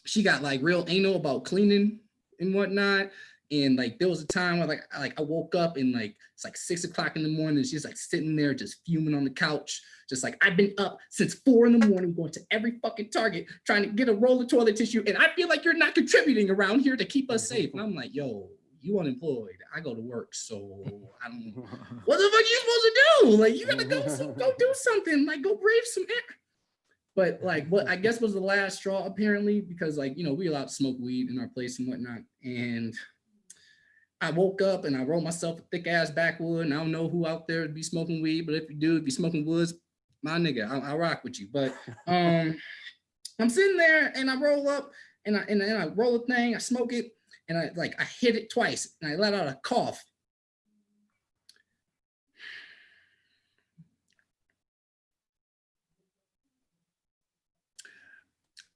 she got like real anal about cleaning and whatnot. And like there was a time where like I woke up and like it's like 6 o'clock in the morning and she's like sitting there just fuming on the couch, just like, I've been up since 4 a.m. going to every fucking Target trying to get a roll of toilet tissue, and I feel like you're not contributing around here to keep us safe. And I'm like, yo, you unemployed. I go to work, so I don't. What the fuck are you supposed to do? Like, you gotta go do something. Like, go breathe some air. But like what I guess was the last straw, apparently, because like, you know, we allowed to smoke weed in our place and whatnot. And I woke up and I rolled myself a thick ass backwood, and I don't know who out there would be smoking weed, but if you're smoking woods, my nigga, I'll rock with you. But I'm sitting there and I roll up and I roll a thing, I smoke it, and I hit it twice and I let out a cough.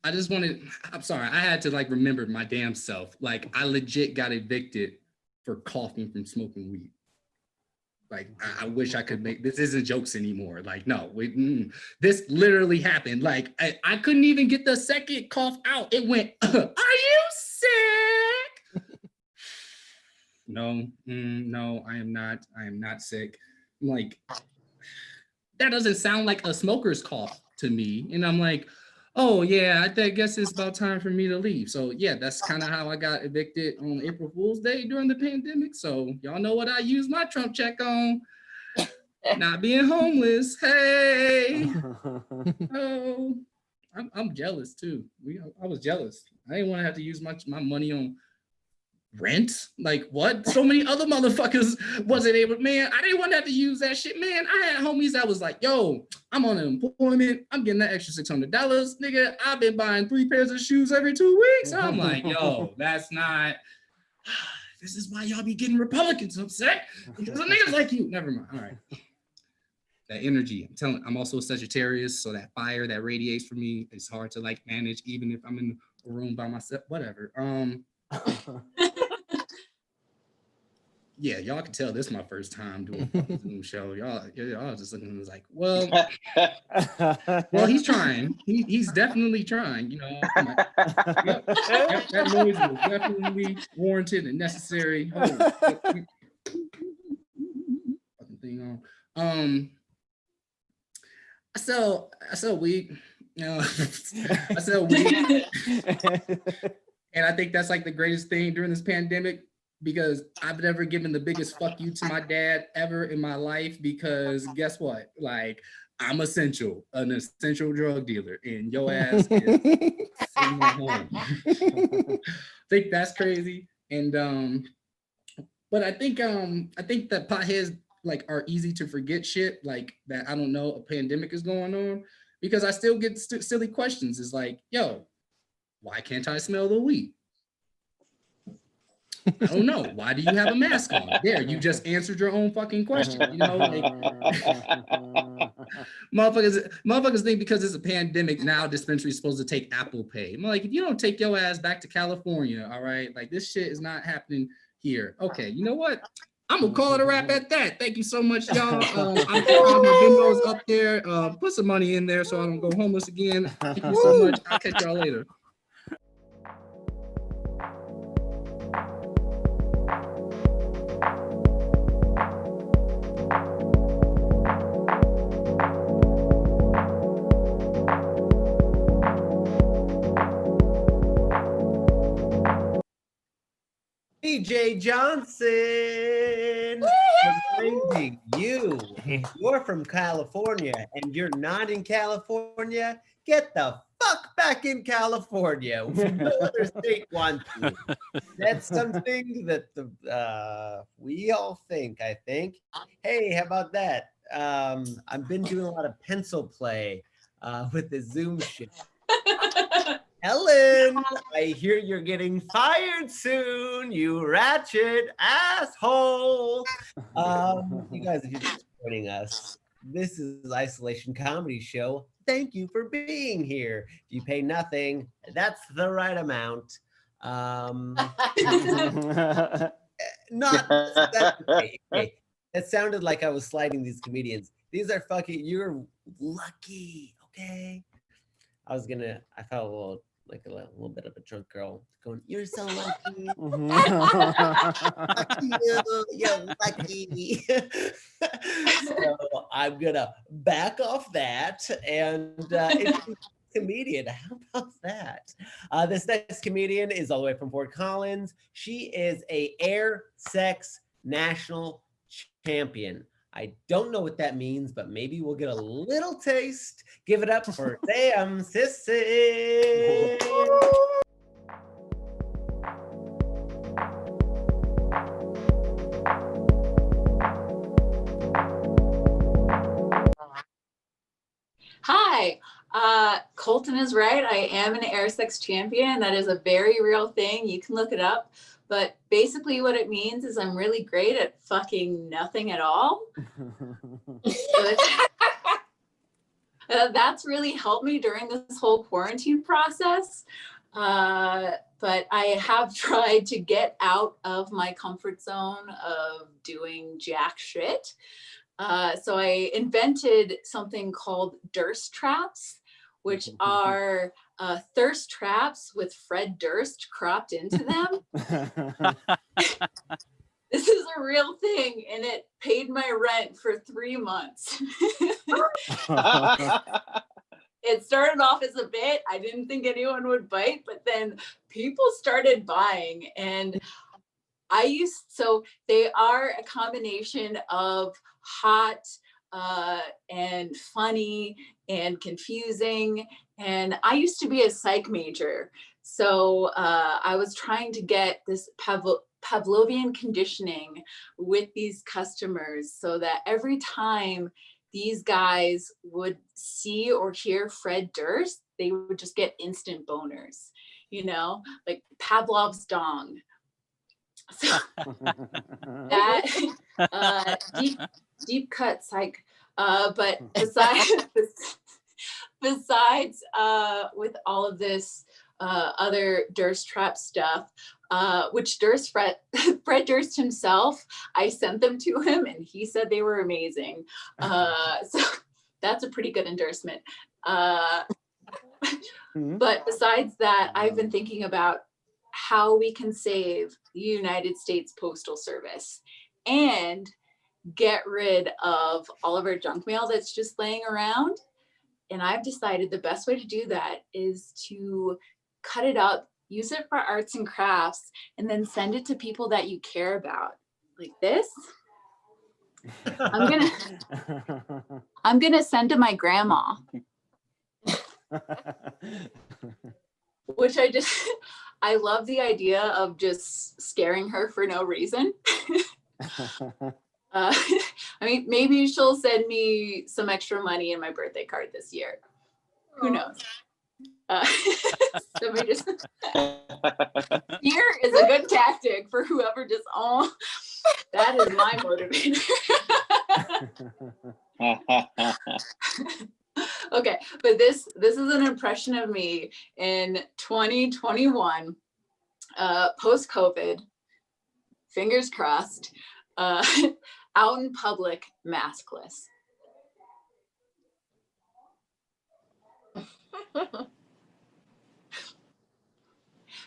I'm sorry, I had to like remember my damn self. Like, I legit got evicted for coughing from smoking weed. Like, I wish I could make, this isn't jokes anymore. Like, no, this literally happened. Like, I couldn't even get the second cough out. It went, are you sick? no, no, I am not sick. I'm like, that doesn't sound like a smoker's cough to me. And I'm like, oh yeah, I guess it's about time for me to leave. So yeah, that's kind of how I got evicted on April Fool's Day during the pandemic. So y'all know what I used my Trump check on. Not being homeless. Hey. Oh, I'm jealous too. I was jealous. I didn't want to have to use my money on rent. Like what? So many other motherfuckers wasn't able. Man, I didn't want to have to use that shit. Man, I had homies that was like, yo, I'm on unemployment. I'm getting that extra $600. Nigga, I've been buying 3 pairs of shoes every 2 weeks. I'm like, yo, that's not. This is why y'all be getting Republicans upset. Because of niggas like you. Never mind. All right. That energy. I'm also a Sagittarius, so that fire that radiates from me is hard to like manage, even if I'm in a room by myself. Whatever. Yeah, y'all can tell this is my first time doing a Zoom show. Y'all just looking at me like, well, he's trying. He's definitely trying. You know, like, yep, that noise was definitely warranted and necessary. Fucking thing on. I sell weed. I sell weed, and I think that's like the greatest thing during this pandemic, because I've never given the biggest fuck you to my dad ever in my life, because guess what? Like, I'm an essential drug dealer, and your ass is sitting at home. I think that's crazy. And but I think that potheads like are easy to forget shit like that. I don't know, a pandemic is going on, because I still get silly questions. It's like, yo, why can't I smell the weed? I don't know. Why do you have a mask on? There, you just answered your own fucking question. You know, like, motherfuckers think because it's a pandemic now dispensary is supposed to take Apple Pay. I'm like, if you don't take your ass back to California, all right, like this shit is not happening here. Okay, you know what? I'm gonna call it a wrap at that. Thank you so much, y'all. I'm putting my Venmos up there. Put some money in there so I don't go homeless again. Thank you so much. I'll catch y'all later. DJ Johnson, reminding you, if you're from California and you're not in California, get the fuck back in California. No other state wants you. That's something that we all think, I think. Hey, how about that? I've been doing a lot of pencil play with the Zoom shit. Ellen, I hear you're getting fired soon, you ratchet asshole. You guys, if you're just joining us, this is Isolation Comedy Show. Thank you for being here. If you pay nothing, that's the right amount. Not that, okay. That sounded like I was sliding these comedians. These are fucking, you're lucky, okay? I felt a little bit of a drunk girl going, you're so lucky. Lucky you, you're lucky. So I'm gonna back off that and introduce a comedian. How about that? This next comedian is all the way from Fort Collins. She is a air sex national champion. I don't know what that means, but maybe we'll get a little taste. Give it up for Sam Sisson. Hi, Colton is right. I am an air sex champion. That is a very real thing. You can look it up. But basically what it means is I'm really great at fucking nothing at all. That's really helped me during this whole quarantine process. But I have tried to get out of my comfort zone of doing jack shit. So I invented something called Durst traps, which are thirst traps with Fred Durst cropped into them. This is a real thing, and it paid my rent for 3 months. It started off as a bit. I didn't think anyone would bite, but then people started buying. And so they are a combination of hot and funny and confusing. And I used to be a psych major. So I was trying to get this Pavlovian conditioning with these customers so that every time these guys would see or hear Fred Durst, they would just get instant boners, you know, like Pavlov's dong. So that deep cut psych. But besides with all of this other Durst trap stuff, which Fred Durst himself, I sent them to him and he said they were amazing. So that's a pretty good endorsement. But besides that, I've been thinking about how we can save the United States Postal Service and get rid of all of our junk mail that's just laying around. And I've decided the best way to do that is to cut it up, use it for arts and crafts, and then send it to people that you care about. Like this. I'm gonna send to my grandma. Which I love the idea of just scaring her for no reason. I mean, maybe she'll send me some extra money in my birthday card this year. Who knows? So we just fear is a good tactic for whoever just that is my motivator. Okay, but this is an impression of me in 2021, post-COVID, fingers crossed, out in public, maskless.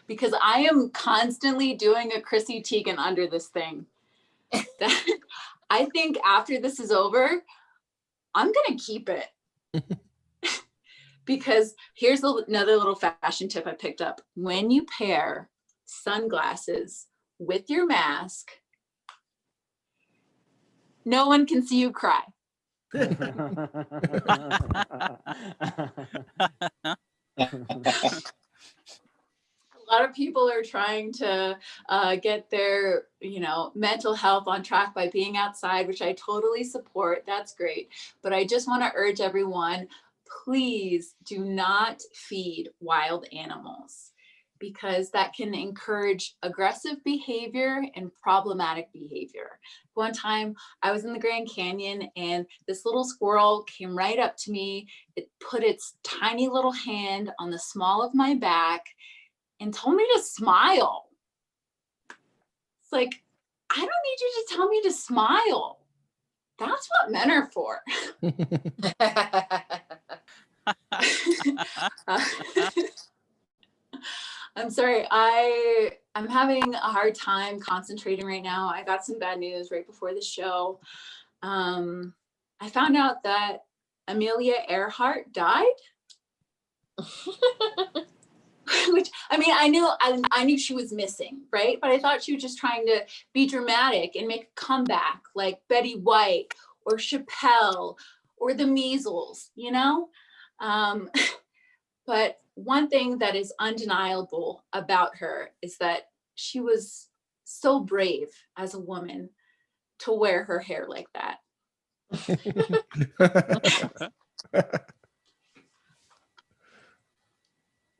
Because I am constantly doing a Chrissy Teigen under this thing. I think after this is over, I'm gonna keep it. Because here's another little fashion tip I picked up. When you pair sunglasses with your mask, no one can see you cry. A lot of people are trying to get their, mental health on track by being outside, which I totally support. That's great. But I just want to urge everyone, please do not feed wild animals, because that can encourage aggressive behavior and problematic behavior. One time I was in the Grand Canyon and this little squirrel came right up to me. It put its tiny little hand on the small of my back and told me to smile. It's like, I don't need you to tell me to smile. That's what men are for. I'm sorry, I'm having a hard time concentrating right now. I got some bad news right before the show. I found out that Amelia Earhart died. Which, I mean, I knew she was missing, right? But I thought she was just trying to be dramatic and make a comeback like Betty White or Chappelle or the Measles, But one thing that is undeniable about her is that she was so brave as a woman to wear her hair like that.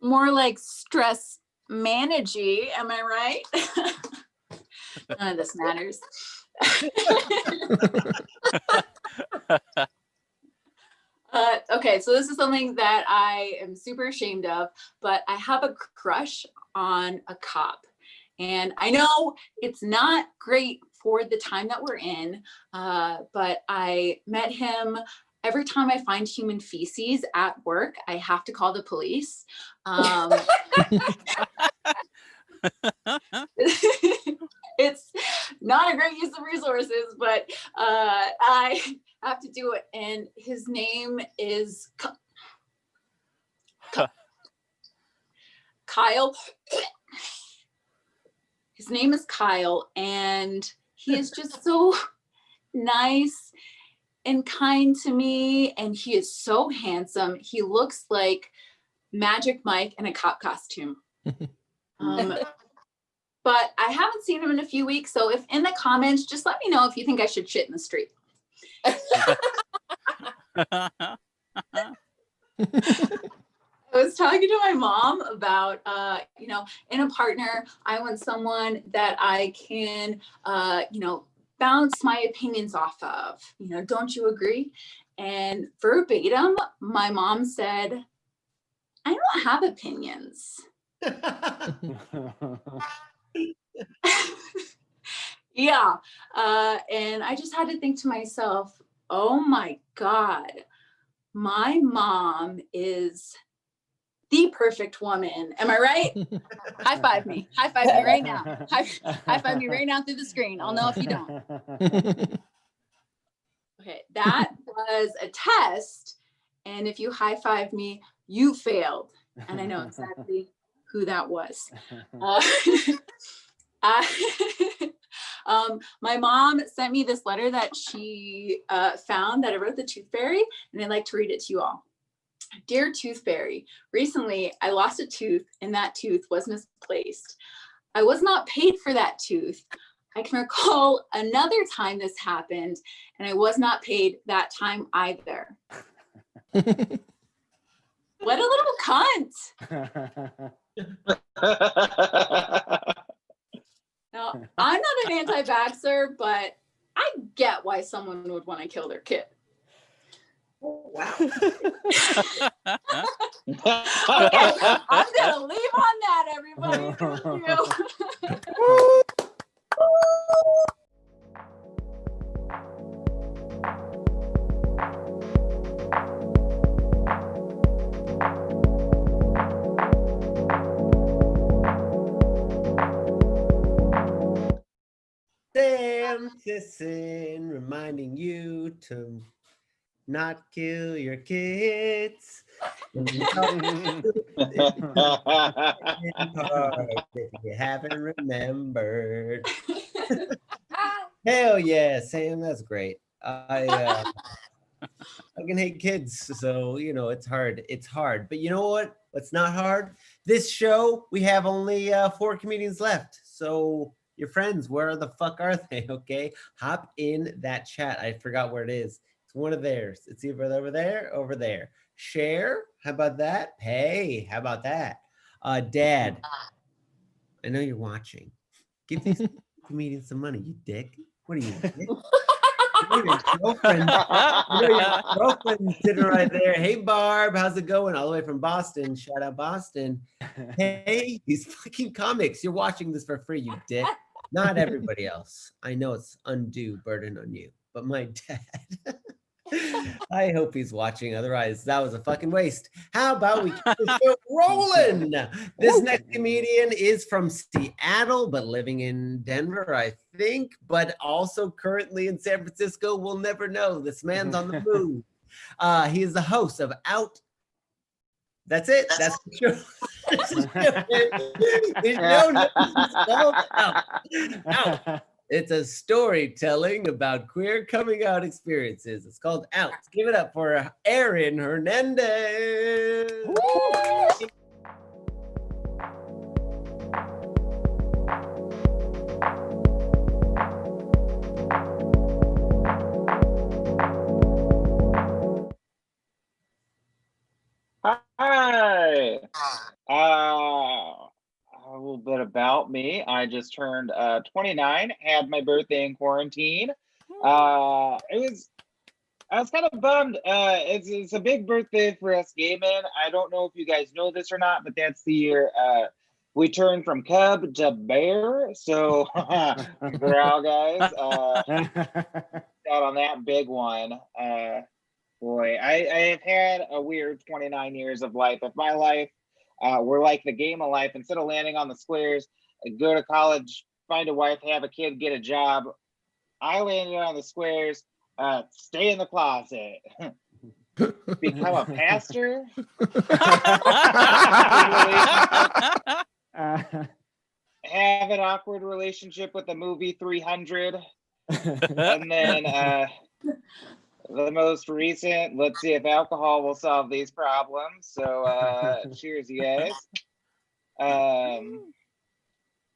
More like stress managey, am I right? None of this matters. Okay, so this is something that I am super ashamed of, but I have a crush on a cop. And I know it's not great for the time that we're in, but I met him. Every time I find human feces at work, I have to call the police. It's not a great use of resources, but I have to do it. And his name is Kyle. His name is Kyle, and he is just so nice and kind to me, and he is so handsome. He looks like Magic Mike in a cop costume. But I haven't seen him in a few weeks, so if in the comments, just let me know if you think I should shit in the street. I was talking to my mom about, in a partner, I want someone that I can, bounce my opinions off of. Don't you agree? And verbatim, my mom said, I don't have opinions. Yeah. And I just had to think to myself, oh my God, my mom is the perfect woman. Am I right? High five me. High five me right now. High five me right now through the screen. I'll know if you don't. Okay, that was a test. And if you high five me, you failed. And I know exactly who that was. My mom sent me this letter that she found that I wrote the Tooth Fairy, and I'd like to read it to you all. Dear Tooth Fairy, recently I lost a tooth and that tooth was misplaced. I was not paid for that tooth. I can recall another time this happened and I was not paid that time either. What a little cunt. Now, I'm not an anti-vaxxer, but I get why someone would want to kill their kid. Oh, wow. Okay, I'm gonna leave on that, everybody. Thank you. Sam Tissin reminding you to not kill your kids. If you haven't remembered. Hell yeah, Sam, that's great. I fucking hate kids, so it's hard. It's hard, but you know what? What's not hard? This show, we have only 4 comedians left, so your friends, where the fuck are they? Okay, hop in that chat. I forgot where it is. It's one of theirs. It's either over there, over there. Share. How about that? Hey, how about that? Dad, I know you're watching. Give these comedians some money, you dick. What are you? Dick? Your girlfriend sitting right there. Hey Barb, how's it going? All the way from Boston. Shout out Boston. Hey, these fucking comics. You're watching this for free, you dick. Not everybody else. I know it's undue burden on you, but my dad. I hope he's watching. Otherwise, that was a fucking waste. How about we keep the show rolling? This next comedian is from Seattle, but living in Denver, I think, but also currently in San Francisco. We'll never know. This man's on the move. He is the host of Out. That's it. That's the show. The show is called Out. It's a storytelling about queer coming out experiences. It's called Out. Give it up for Aaron Hernandez. Hi. A little bit about me. I just turned 29, had my birthday in quarantine. I was kind of bummed. It's a big birthday for us gay men. I don't know if you guys know this or not, but that's the year we turned from cub to bear. So growl guys, out on that big one. Boy, I have had a weird 29 years of life. If my life were like the game of life, instead of landing on the squares, I'd go to college find a wife, have a kid, get a job. I landed on the squares, stay in the closet, become a pastor, have an awkward relationship with the movie 300, and then the most recent, let's see if alcohol will solve these problems. So cheers, you guys.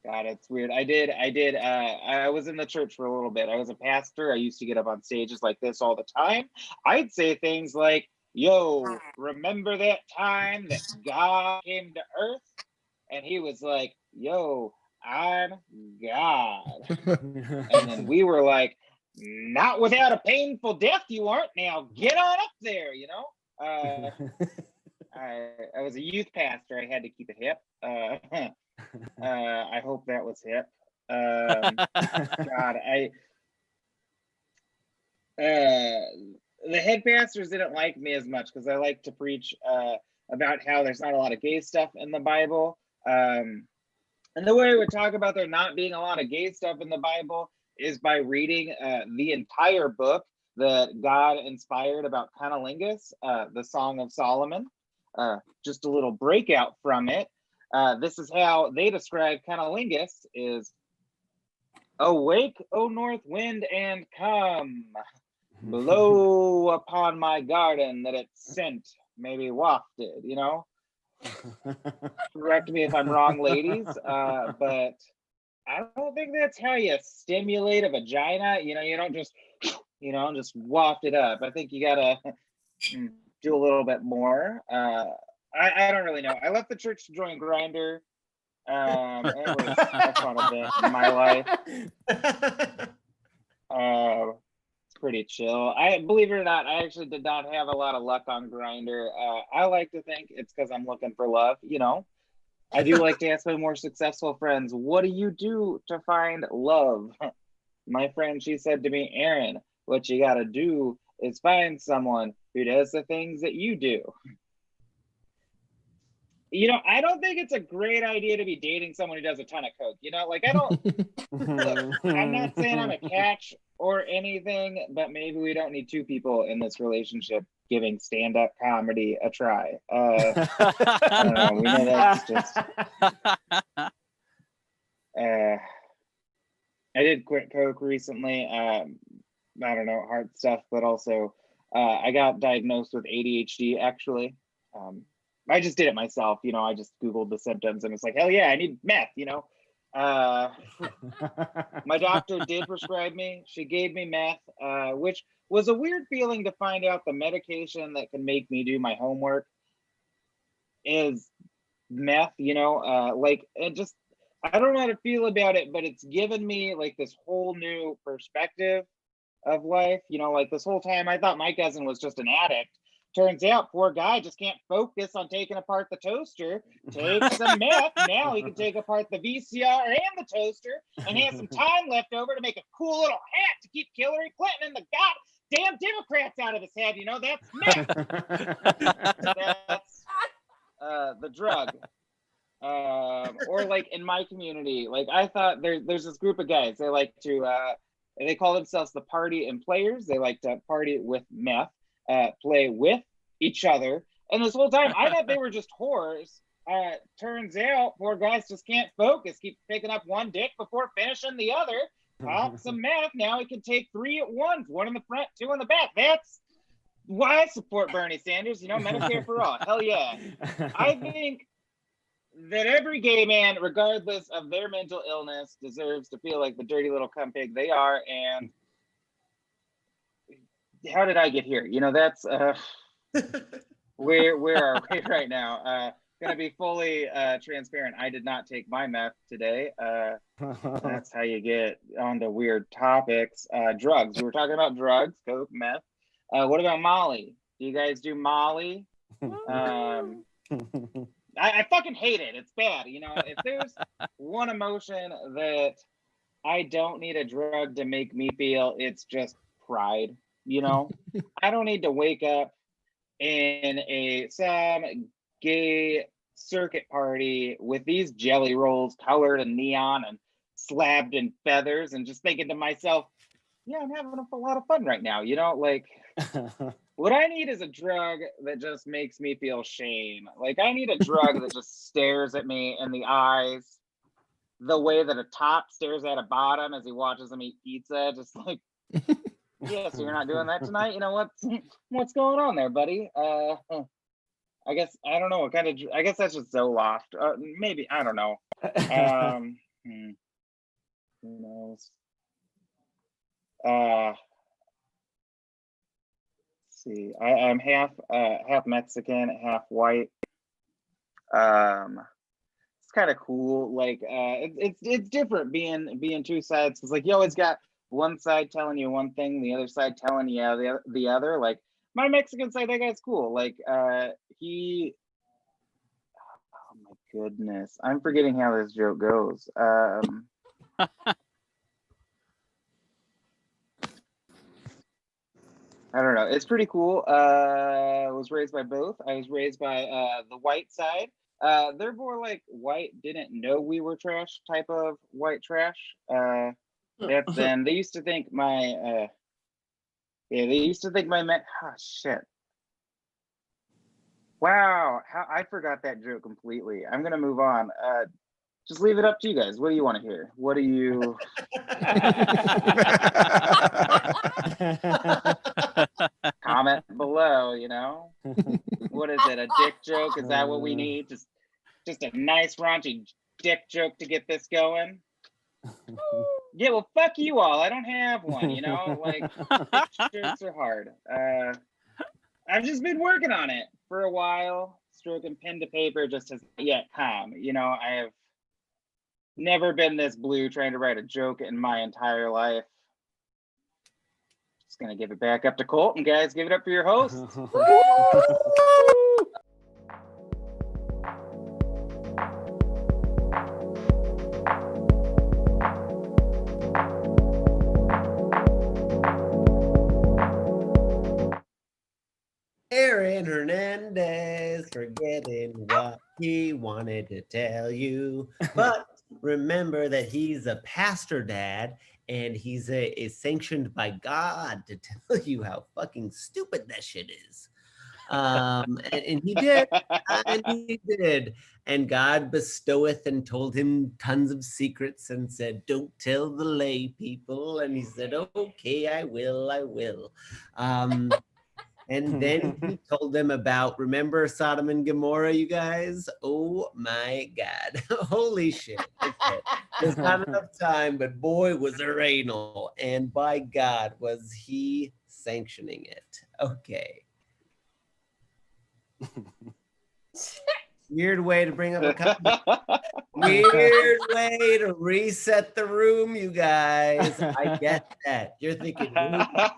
God, it's weird. I was in the church for a little bit. I was a pastor. I used to get up on stages like this all the time. I'd say things like, yo, remember that time that God came to earth? And he was like, yo, I'm God. And then we were like, not without a painful death, you aren't. Now get on up there, you know? I was a youth pastor. I had to keep it hip. I hope that was hip. God, the head pastors didn't like me as much because I like to preach about how there's not a lot of gay stuff in the Bible. And the way I would talk about there not being a lot of gay stuff in the Bible is by reading the entire book that God inspired about cunnilingus, the Song of Solomon. Just a little breakout from it. This is how they describe cunnilingus: is awake, O north wind, and come, blow upon my garden that its scent may be wafted, you know? Correct me if I'm wrong, ladies, but I don't think that's how you stimulate a vagina. You know, you don't just, you know, just waft it up. I think you gotta do a little bit more. I don't really know. I left the church to join Grindr. It was a fun event in my life. It's pretty chill. I believe it or not, I actually did not have a lot of luck on Grindr. I like to think it's because I'm looking for love, you know. I do like to ask my more successful friends, what do you do to find love? My friend, she said to me, Aaron, what you gotta do is find someone who does the things that you do. You know, I don't think it's a great idea to be dating someone who does a ton of coke. You know, like I don't, look, I'm not saying I'm a catch or anything, but maybe we don't need two people in this relationship giving stand-up comedy a try. I don't know. We know that's just. I did quit coke recently. I don't know, hard stuff, but also I got diagnosed with ADHD actually. I just did it myself, you know. I just Googled the symptoms and it's like, hell yeah, I need meth, you know. My doctor did prescribe me. She gave me meth, which was a weird feeling to find out the medication that can make me do my homework is meth, you know. Like it just, I don't know how to feel about it, but it's given me like this whole new perspective of life. You know, like this whole time I thought my cousin was just an addict. Turns out, poor guy just can't focus on taking apart the toaster. Take some meth. Now he can take apart the VCR and the toaster and has some time left over to make a cool little hat to keep Hillary Clinton and the goddamn Democrats out of his head. You know, that's meth. That's the drug. Or like in my community, like I thought there's this group of guys. They like to, they call themselves the party and players. They like to party with meth. Play with each other, and this whole time I thought they were just whores. Turns out poor guys just can't focus, keep picking up one dick before finishing the other. Pop some meth, now he can take 3 at once, 1 in the front, 2 in the back. That's why I support Bernie Sanders, you know, Medicare for all. Hell yeah. I think that every gay man, regardless of their mental illness, deserves to feel like the dirty little cum pig they are. And how did I get here? You know, that's where are we right now? Gonna be fully transparent. I did not take my meth today. That's how you get onto weird topics. Drugs. We were talking about drugs, coke, meth. What about Molly? Do you guys do Molly? I fucking hate it. It's bad. You know, if there's one emotion that I don't need a drug to make me feel, it's just pride. You know, I don't need to wake up in some gay circuit party with these jelly rolls colored in neon and slabbed in feathers, and just thinking to myself, yeah, I'm having a lot of fun right now. You know, like what I need is a drug that just makes me feel shame. Like I need a drug that just stares at me in the eyes the way that a top stares at a bottom as he watches him eat pizza. Just like, yeah, so you're not doing that tonight? You know what's going on there, buddy? I guess I don't know what kind of. I guess that's just Zoloft. Maybe I don't know. Who knows? Let's see. I'm half Mexican, half white. It's kind of cool. Like it's different being two sides. It's like you always got one side telling you one thing, the other side telling you the other. Like my Mexican side, that guy's cool. Like he. Oh my goodness, I'm forgetting how this joke goes. I don't know. It's pretty cool. I was raised by both. I was raised by the white side. They're more like white didn't know we were trash type of white trash. That's them. They used to think my oh shit. Wow, I forgot that joke completely. I'm gonna move on. Just leave it up to you guys. What do you want to hear? What do you? Comment below. You know, what is it? A dick joke? Is that what we need? Just a nice raunchy dick joke to get this going. Yeah, well, fuck you all. I don't have one. You know, like dick jokes are hard. I've just been working on it for a while. Stroking pen to paper just has yet come. You know, I have never been this blue trying to write a joke in my entire life. Just gonna give it back up to Colton, guys. Give it up for your host. Aaron Hernandez forgetting what he wanted to tell you. But remember that he's a pastor dad and he's is sanctioned by God to tell you how fucking stupid that shit is. And he did, and he did. And God bestoweth and told him tons of secrets and said, don't tell the lay people. And he said, okay, I will. And then he told them about, remember Sodom and Gomorrah, you guys? Oh my God. Holy shit. Okay. There's not enough time, but boy, was there anal. And by God, was he sanctioning it. Okay. Weird way to bring up a comment. Weird way to reset the room, you guys. I get that. You're thinking,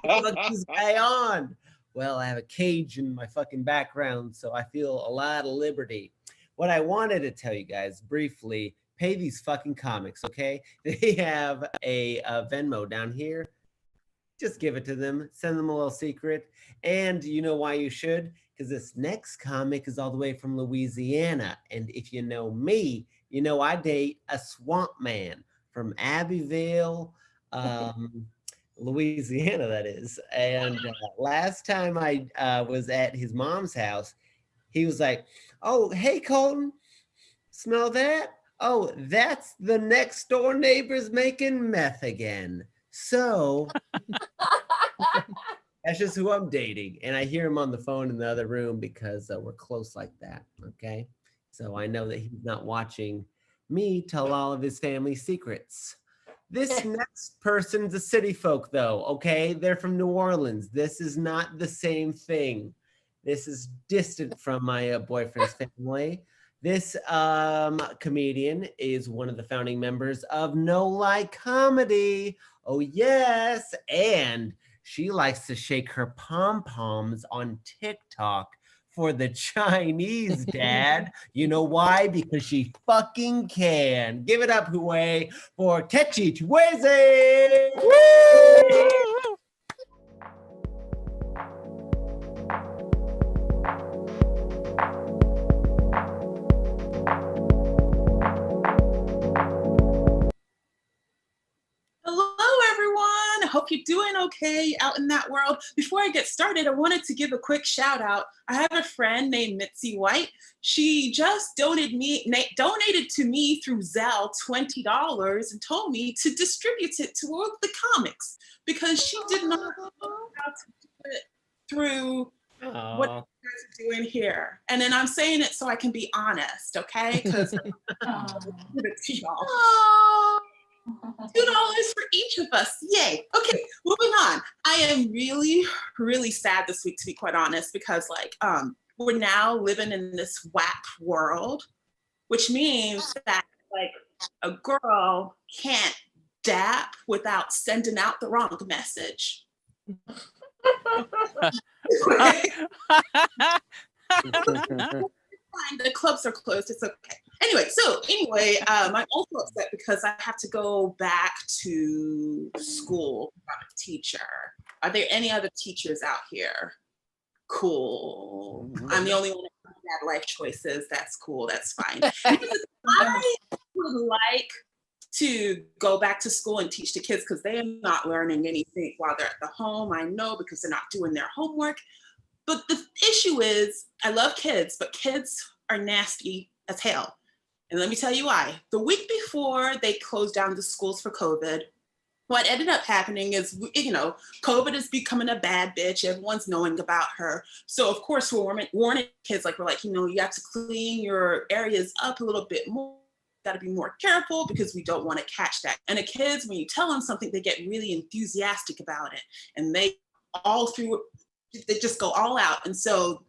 what's this guy on? Well, I have a cage in my fucking background, so I feel a lot of liberty. What I wanted to tell you guys briefly, pay these fucking comics, okay? They have a Venmo down here. Just give it to them. Send them a little secret. And you know why you should? Because this next comic is all the way from Louisiana. And if you know me, you know I date a swamp man from Abbeville, Louisiana, that is. And last time I was at his mom's house, he was like, oh, hey, Colton, smell that? Oh, that's the next door neighbors making meth again. So that's just who I'm dating. And I hear him on the phone in the other room because we're close like that, okay? So I know that he's not watching me tell all of his family secrets. This next person's a city folk, though, okay? They're from New Orleans. This is not the same thing. This is distant from my boyfriend's family. This comedian is one of the founding members of No Lie Comedy. Oh, yes. And she likes to shake her pom-poms on TikTok for the Chinese dad. You know why? Because she fucking can. Give it up, Huey, for Techi Chueze. hope you're doing okay out in that world. Before I get started, I wanted to give a quick shout out. I have a friend named Mitzi White. She just donated to me through Zelle $20 and told me to distribute it to all the comics because she did not know how to do it through what you guys are doing here. And then I'm saying it so I can be honest, okay? Because $2 for each of us. Yay. Okay, moving on. I am really, really sad this week, to be quite honest, because we're now living in this whack world, which means that like a girl can't dap without sending out the wrong message. Fine, the clubs are closed. It's okay. Anyway, I'm also upset because I have to go back to school. I'm a teacher. Are there any other teachers out here? Cool. I'm the only one that had life choices. That's cool. That's fine. I would like to go back to school and teach the kids because they are not learning anything while they're at the home. I know because they're not doing their homework. But the issue is, I love kids, but kids are nasty as hell. And let me tell you why. The week before they closed down the schools for COVID, what ended up happening is, COVID is becoming a bad bitch. Everyone's knowing about her. So of course, we're warning kids, we're like, you have to clean your areas up a little bit more. Got to be more careful because we don't want to catch that. And the kids, when you tell them something, they get really enthusiastic about it. And they just go all out. And so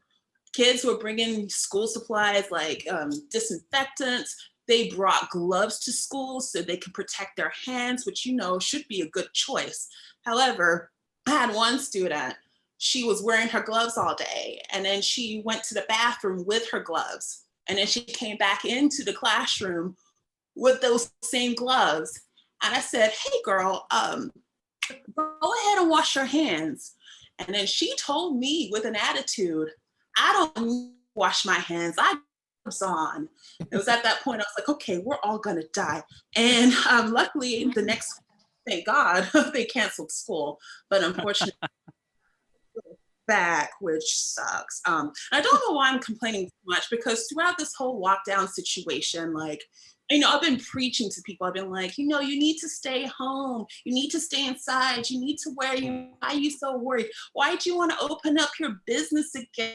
kids were bringing school supplies like disinfectants. They brought gloves to school so they could protect their hands, which, should be a good choice. However, I had one student, she was wearing her gloves all day. And then she went to the bathroom with her gloves. And then she came back into the classroom with those same gloves. And I said, hey girl, go ahead and wash your hands. And then she told me with an attitude, I don't wash my hands, I have gloves on. It was at that point, I was like, okay, we're all gonna die. And luckily the next, thank God, they canceled school. But unfortunately, back, which sucks. I don't know why I'm complaining too much because throughout this whole lockdown situation, I've been preaching to people. I've been like, you need to stay home. You need to stay inside. You need to wear your, why are you so worried? Why do you want to open up your business again?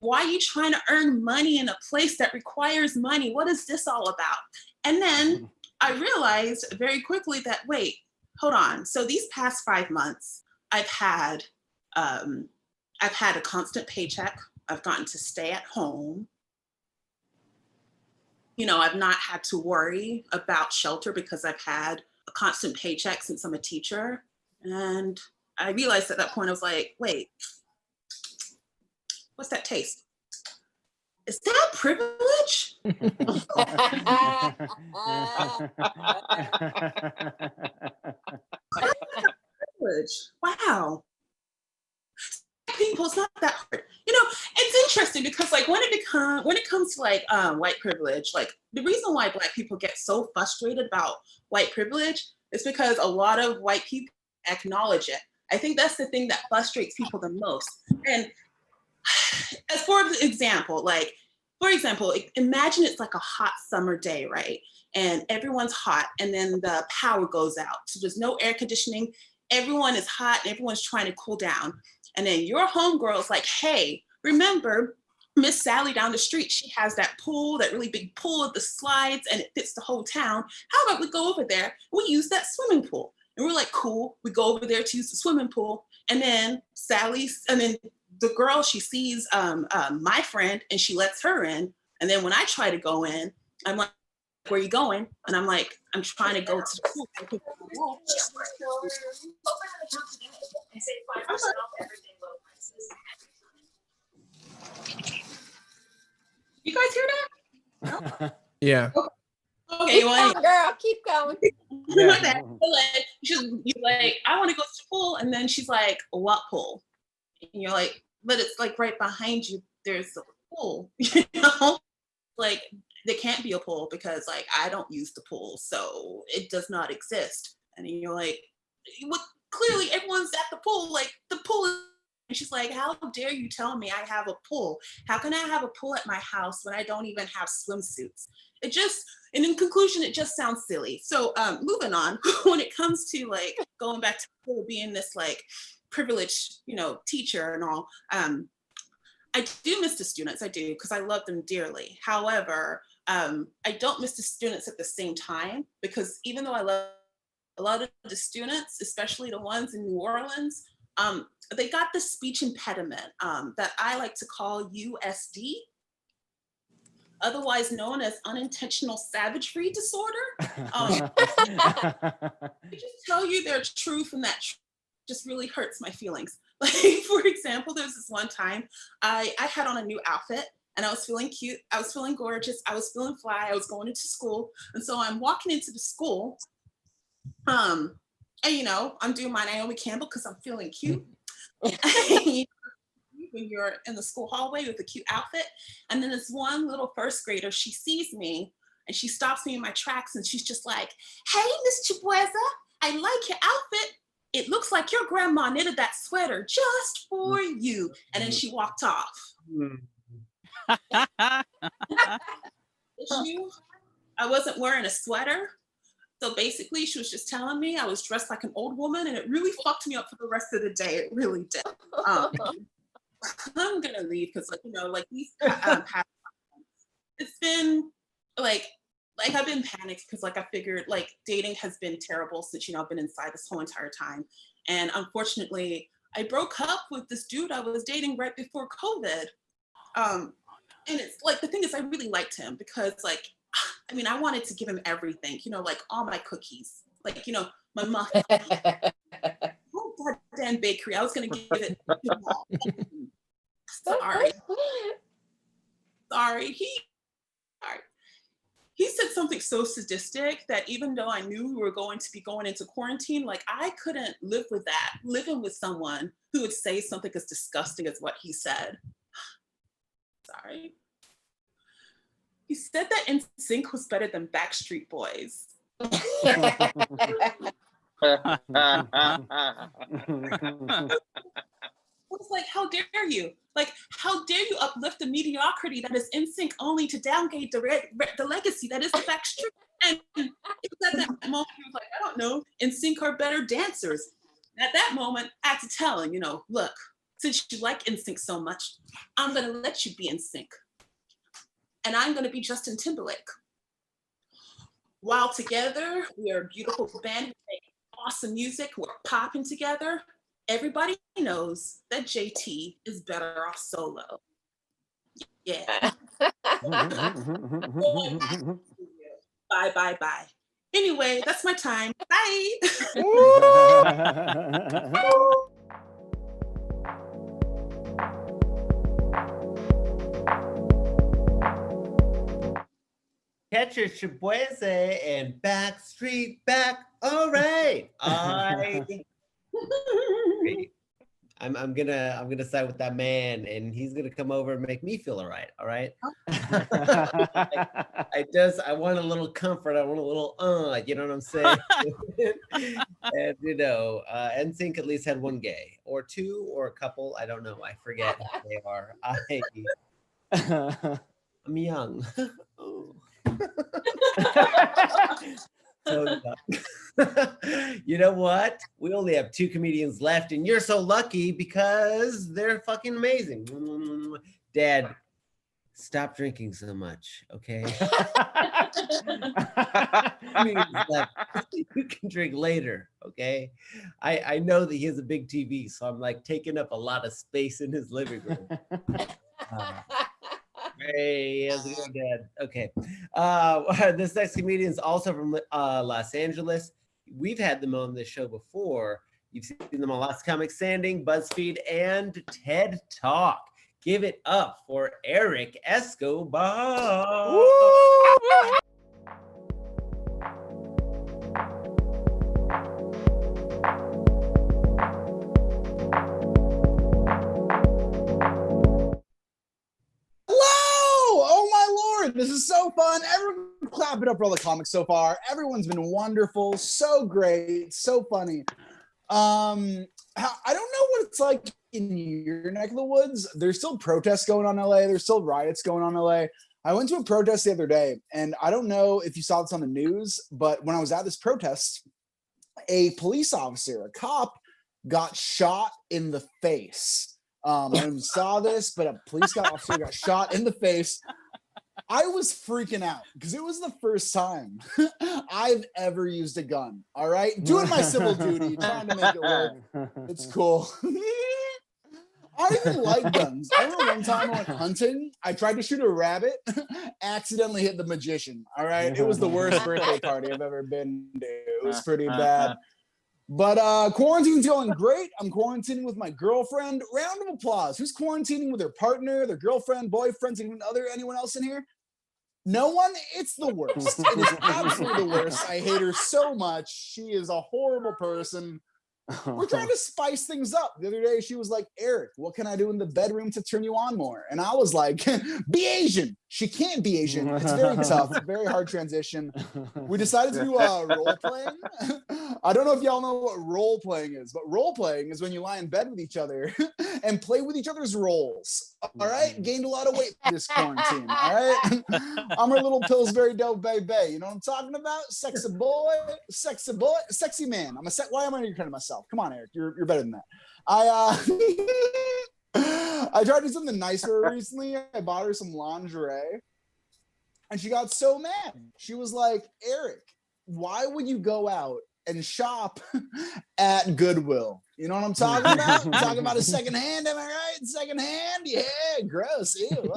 Why are you trying to earn money in a place that requires money? What is this all about? And then I realized very quickly that, wait, hold on. So these past 5 months, I've had a constant paycheck. I've gotten to stay at home. I've not had to worry about shelter because I've had a constant paycheck since I'm a teacher. And I realized at that point, I was like, wait, what's that taste? Is that privilege? Privilege. Wow. People, it's not that hard. It's interesting because when it comes to white privilege, the reason why Black people get so frustrated about white privilege is because a lot of white people acknowledge it. I think that's the thing that frustrates people the most. And as for example, imagine it's like a hot summer day, right? And everyone's hot and then the power goes out. So there's no air conditioning. Everyone is hot and everyone's trying to cool down. And then your homegirl's like, hey, remember Miss Sally down the street, she has that pool, that really big pool with the slides and it fits the whole town. How about we go over there and we use that swimming pool? And we're like, cool, we go over there to use the swimming pool. And then the girl, she sees my friend and she lets her in. And then when I try to go in, I'm like, where are you going? And I'm like, I'm trying to go to the pool. You guys hear that? Yeah. Okay, well, girl, keep going. Yeah. You're like, I want to go to the pool. And then she's like, what pool? And you're like, but it's right behind you. There's a pool, there can't be a pool because I don't use the pool. So it does not exist. And you're like, what? clearly everyone's at the pool, like the pool is, and she's like, how dare you tell me I have a pool? How can I have a pool at my house when I don't even have swimsuits? It just, and in conclusion, it just sounds silly. So moving on, when it comes to like going back to school, being this like privileged, you know, teacher and all, I do miss the students, I do, because I love them dearly. However, I don't miss the students at the same time, because even though I love a lot of the students, especially the ones in New Orleans, they got this speech impediment that I like to call USD, otherwise known as unintentional savagery disorder. I just tell you their truth, and that just really hurts my feelings. Like, for example, there's this one time I had on a new outfit and I was feeling cute, I was feeling gorgeous, I was feeling fly, I was going into school. And so I'm walking into the school, and you know, I'm doing my Naomi Campbell because I'm feeling cute. When you're in the school hallway with a cute outfit. And then this one little first grader, she sees me and she stops me in my tracks and she's just like, hey, Miss Chibueza, I like your outfit. It looks like your grandma knitted that sweater just for you. And then she walked off. Issue, I wasn't wearing a sweater. So basically she was just telling me I was dressed like an old woman, and it really fucked me up for the rest of the day. It really did. I'm gonna leave because, like, you know, like these it's been like I've been panicked because, like, I figured like dating has been terrible since, you know, I've been inside this whole entire time. And unfortunately I broke up with this dude I was dating right before COVID. And it's like, the thing is, I really liked him because, like, I mean, I wanted to give him everything, you know, like all my cookies, like, you know, my muffin, whole goddamn bakery. I was gonna give it to him all. Sorry. He said something so sadistic that even though I knew we were going to be going into quarantine, like, I couldn't live with that, living with someone who would say something as disgusting as what he said. Sorry. He said that NSYNC was better than Backstreet Boys. I was like, how dare you? Like, how dare you uplift the mediocrity that is NSYNC only to downgrade the legacy that is the Backstreet? And it was at that moment, he was like, I don't know, NSYNC are better dancers. And at that moment, I had to tell him, you know, look, since you like NSYNC so much, I'm gonna let you be NSYNC. And I'm gonna be Justin Timberlake. While together, we are a beautiful band, we make awesome music, we're popping together. Everybody knows that JT is better off solo. Yeah. Bye. Anyway, that's my time. Bye. Catch your Chibueze and Backstreet back. All right. I'm gonna side with that man, and he's gonna come over and make me feel all right. All right. I want a little comfort. I want a little you know what I'm saying? And you know, NSYNC at least had one gay or two or a couple. I don't know. I forget who they are. I'm young. So you know what? We only have 2 comedians left, and you're so lucky because they're fucking amazing. Dad, stop drinking so much, okay? You can drink later, okay? I know that he has a big TV, so I'm like taking up a lot of space in his living room. Hey, how's it going, Dad? Okay. This next comedian is also from Los Angeles. We've had them on this show before. You've seen them on Last Comic Standing, BuzzFeed, and TED Talk. Give it up for Eric Escobar. This is so fun. Everyone clap it up for all the comics so far. Everyone's been wonderful, so great, so funny. I don't know what it's like in your neck of the woods. There's still protests going on in LA. There's still riots going on in LA. I went to a protest the other day, and I don't know if you saw this on the news, but when I was at this protest, a police officer, a cop, got shot in the face. I don't know if you saw this, but a police officer got shot in the face. I was freaking out because it was the first time I've ever used a gun. All right, doing my civil duty, trying to make it work. It's cool. I don't even like guns. I remember one time I went hunting. I tried to shoot a rabbit, accidentally hit the magician. All right, it was the worst birthday party I've ever been to. It was pretty bad. But quarantine's going great. I'm quarantining with my girlfriend. Round of applause. Who's quarantining with their partner, their girlfriend, boyfriend, anyone else in here? No one? It's the worst. It is absolutely the worst. I hate her so much. She is a horrible person. We're trying to spice things up. The other day, she was like, Eric, what can I do in the bedroom to turn you on more? And I was like, be Asian. She can't be Asian. It's very tough, very hard transition. We decided to do role playing. I don't know if y'all know what role playing is, but role playing is when you lie in bed with each other and play with each other's roles. All right? Gained a lot of weight this quarantine. All right? I'm her little Pillsbury Dough baby. You know what I'm talking about? Sexy boy, sexy man. Why am I recording myself? Come on, Eric. You're better than that. I tried to do something nice for her recently. I bought her some lingerie, and she got so mad. She was like, Eric, why would you go out and shop at Goodwill? You know what I'm talking about? I'm talking about a secondhand, am I right? Secondhand? Yeah, gross. Ew.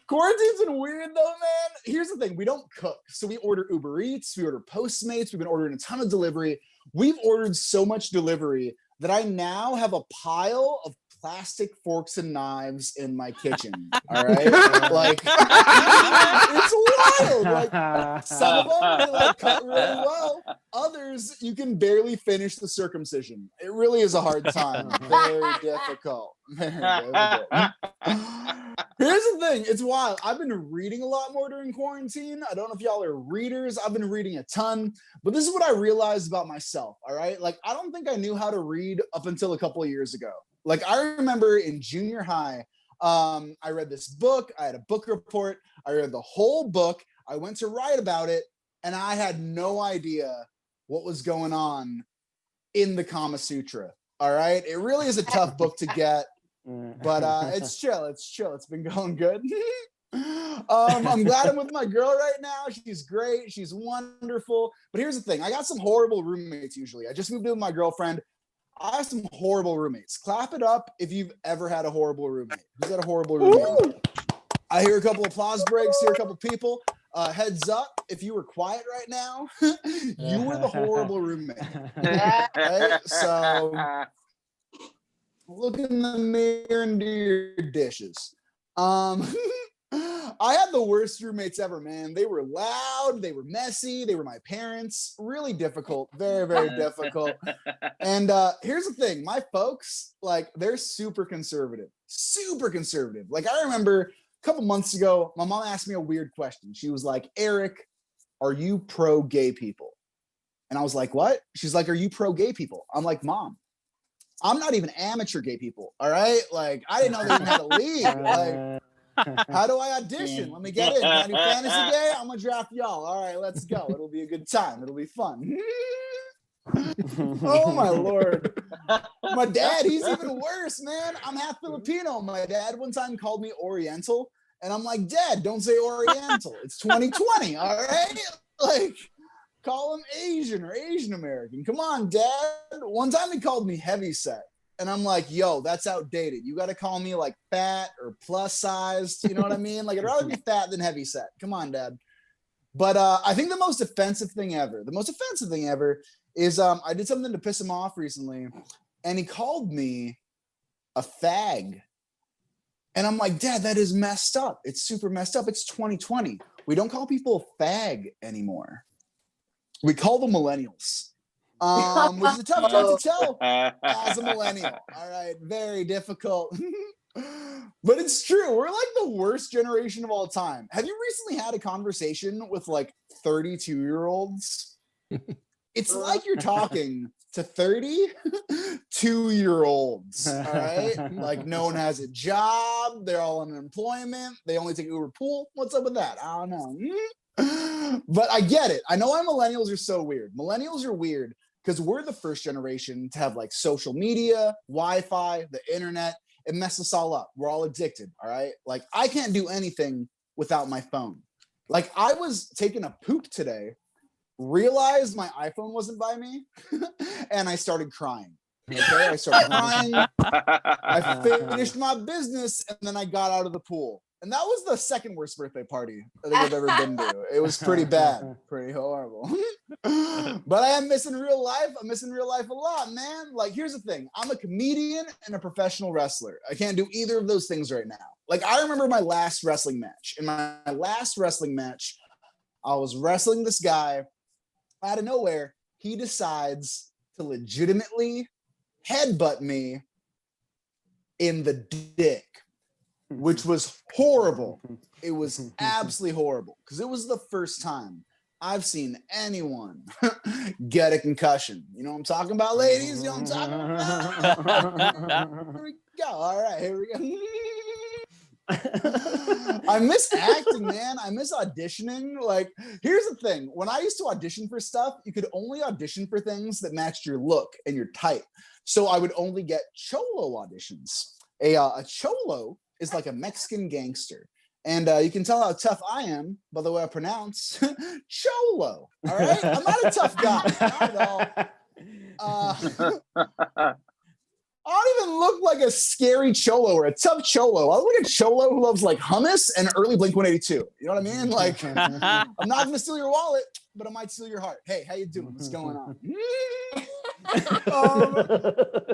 Quarantine's been weird though, man. Here's the thing, we don't cook. So we order Uber Eats, we order Postmates, we've been ordering a ton of delivery. We've ordered so much delivery that I now have a pile of plastic forks and knives in my kitchen. All right, like it's wild. Like some of them they like cut really well. Others you can barely finish the circumcision. It really is a hard time. Very difficult. Very difficult. Here's the thing, it's wild. I've been reading a lot more during quarantine. I don't know if y'all are readers. I've been reading a ton, but this is what I realized about myself. All right, like I don't think I knew how to read up until a couple of years ago. Like I remember in junior high, I read this book. I had a book report. I read the whole book. I went to write about it, and I had no idea what was going on in the Kama Sutra. All right, it really is a tough book to get, but it's chill. It's chill. It's been going good. I'm glad I'm with my girl right now. She's great. She's wonderful. But here's the thing: I got some horrible roommates. Usually, I just moved in with my girlfriend. I have some horrible roommates. Clap it up if you've ever had a horrible roommate. Who's had a horrible roommate? I hear a couple applause breaks, hear a couple people. Heads up, if you were quiet right now, you were the horrible roommate. Right? So look in the mirror and do your dishes. I had the worst roommates ever, man. They were loud, they were messy, they were my parents. Really difficult, very, very difficult. And here's the thing, my folks, like, they're super conservative. Super conservative. Like, I remember a couple months ago, my mom asked me a weird question. She was like, Eric, are you pro-gay people? And I was like, what? She's like, are you pro-gay people? I'm like, Mom, I'm not even amateur gay people, all right? Like, I didn't know they even had a league. Like, how do I audition? Let me get in. Can I do fantasy gay? I'm gonna draft y'all. All right, let's go. It'll be a good time. It'll be fun. Oh my Lord. My dad, he's even worse, man. I'm half Filipino. My dad one time called me Oriental, and I'm like, Dad, don't say Oriental. It's 2020, all right? Like, call him Asian or Asian American. Come on, Dad. One time he called me heavyset. And I'm like, yo, that's outdated. You got to call me like fat or plus sized. You know what I mean? Like, I'd rather be fat than heavy set. Come on, Dad. But I think the most offensive thing ever is I did something to piss him off recently. And he called me a fag. And I'm like, Dad, that is messed up. It's super messed up. It's 2020. We don't call people fag anymore. We call them millennials. Which is a tough joke to tell as a millennial. All right, very difficult. But it's true. We're like the worst generation of all time. Have you recently had a conversation with like 32-year-olds? It's like you're talking to 32-year-olds, all right? Like no one has a job. They're all on unemployment. They only take Uber Pool. What's up with that? I don't know. But I get it. I know why millennials are so weird. Millennials are weird because we're the first generation to have like social media, Wi-Fi, the internet. It messes us all up. We're all addicted, all right? Like I can't do anything without my phone. Like I was taking a poop today, realized my iPhone wasn't by me, and I started crying. Okay, I started crying. I finished my business, and then I got out of the pool. And that was the second worst birthday party I think I've ever been to. It was pretty bad, pretty horrible. But I am missing real life. I'm missing real life a lot, man. Like, here's the thing. I'm a comedian and a professional wrestler. I can't do either of those things right now. Like, I remember my last wrestling match. In my last wrestling match, I was wrestling this guy. Out of nowhere, he decides to legitimately headbutt me in the dick, which was horrible. It was absolutely horrible because it was the first time I've seen anyone get a concussion. You know what I'm talking about, ladies? You know what I'm talking about? Here we go. All right, here we go. I miss acting, man. I miss auditioning. Like, here's the thing. When I used to audition for stuff, you could only audition for things that matched your look and your type. So I would only get cholo auditions. A cholo is like a Mexican gangster. And you can tell how tough I am by the way I pronounce cholo. All right? I'm not a tough guy. Not at all. I don't even look like a scary cholo or a tough cholo. I look like a cholo who loves like hummus and early Blink-182. You know what I mean? Like, I'm not going to steal your wallet, but I might steal your heart. Hey, how you doing? What's going on? I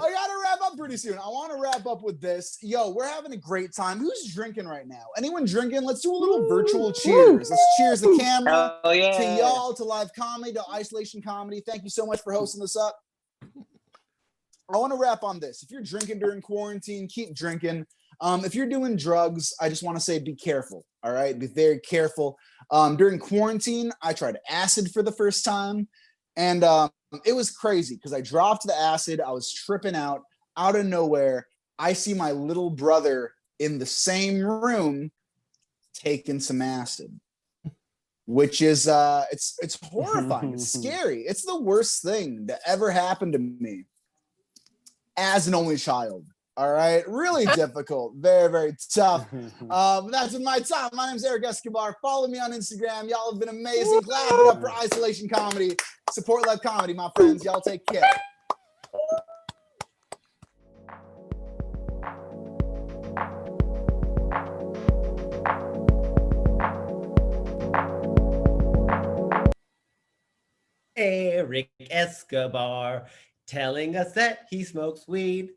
gotta wrap up pretty soon. I want to wrap up with this. Yo, we're having a great time. Who's drinking right now? Anyone drinking? Let's do a little virtual cheers. Let's cheers the camera to y'all, to live comedy, to isolation comedy. Thank you so much for hosting this up. I want to wrap on this. If you're drinking during quarantine, keep drinking. If you're doing drugs, I just want to say be careful. All right, be very careful. During quarantine, I tried acid for the first time, and it was crazy because I dropped the acid. I was tripping out of nowhere. I see my little brother in the same room taking some acid, which is it's horrifying. It's scary. It's the worst thing that ever happened to me as an only child. All right, really difficult, very, very tough. That's been my time. My name's Eric Escobar. Follow me on Instagram. Y'all have been amazing. Clap it up for Isolation Comedy. Support live comedy, my friends. Y'all take care. Eric Escobar telling us that he smokes weed.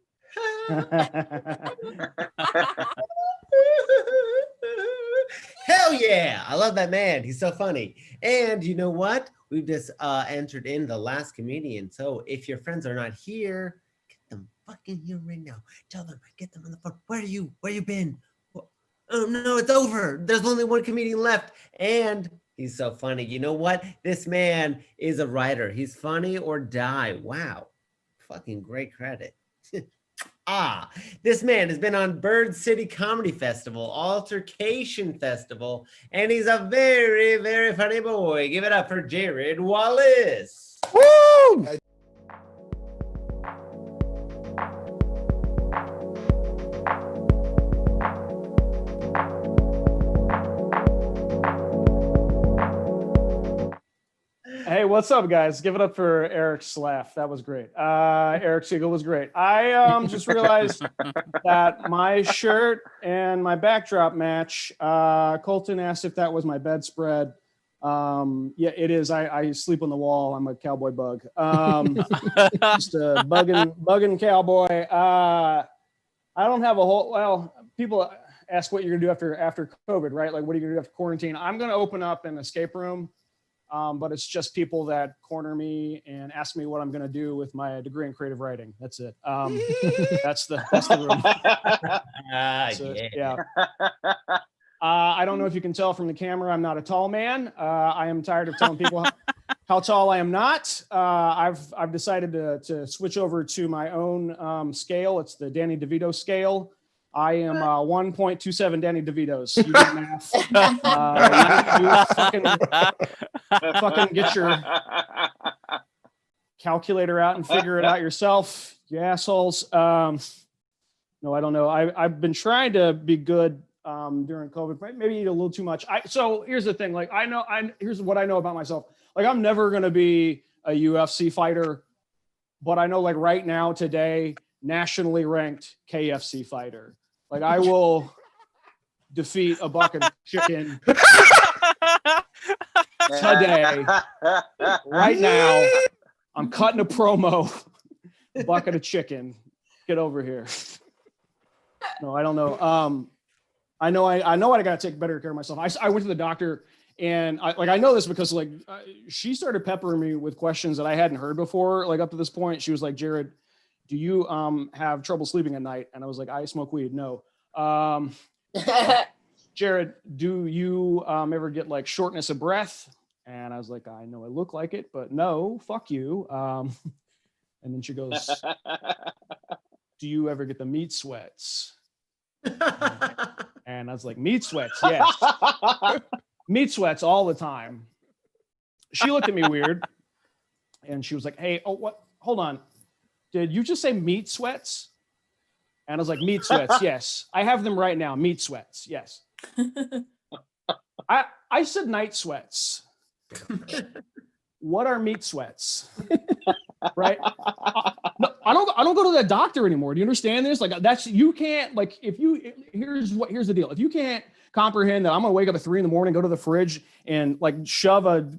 Hell yeah, I love that man. He's so funny. And you know what, we've just entered in the last comedian. So if your friends are not here, get them fucking here right now. Tell them, get them on the phone. Where you been? Oh no, it's over. There's only one comedian left. And he's so funny. You know what, this man is a writer. He's funny or die. Wow, fucking great credit. This man has been on Bird City Comedy Festival, Altercation Festival, and he's a very, very funny boy. Give it up for Jared Wallace. Woo! Hey, what's up, guys? Give it up for Eric's laugh. That was great. Eric Siegel was great. I just realized that my shirt and my backdrop match. Colton asked if that was my bedspread. Yeah, it is. I sleep on the wall. I'm a cowboy bug. Just a bugging cowboy. I don't have a whole. Well, people ask what you're gonna do after COVID, right? Like, what are you gonna do after quarantine? I'm gonna open up an escape room. But it's just people that corner me and ask me what I'm going to do with my degree in creative writing. That's it. That's the room. So, yeah. I don't know if you can tell from the camera, I'm not a tall man. I am tired of telling people how tall I am not. I've decided to switch over to my own scale. It's the Danny DeVito scale. I am 1.27 Danny DeVitos. You do math. You fucking get your calculator out and figure it out yourself, you assholes. No, I don't know. I've been trying to be good during COVID. Maybe eat a little too much. So here's the thing. Like here's what I know about myself. Like I'm never gonna be a UFC fighter, but I know like right now today, nationally ranked KFC fighter. Like I will defeat a bucket of chicken today. Right now, I'm cutting a promo. Bucket of chicken. Get over here. No, I don't know. I know I got to take better care of myself. I went to the doctor, and I know this because she started peppering me with questions that I hadn't heard before. Like up to this point, she was like, "Jared, do you have trouble sleeping at night?" And I was like, "I smoke weed." No. Jared, do you ever get like shortness of breath? And I was like, I know I look like it, but no, fuck you. And then she goes, do you ever get the meat sweats? And I was like, meat sweats, yes. Meat sweats all the time. She looked at me weird and she was like, hey, oh, what? Hold on. Did you just say meat sweats? And I was like, meat sweats, yes. I have them right now, meat sweats, yes. I said night sweats. What are meat sweats? Right? No, I don't go to the doctor anymore. Do you understand this? Like you can't like here's the deal. If you can't comprehend that I'm gonna wake up at 3 a.m, go to the fridge and like shove a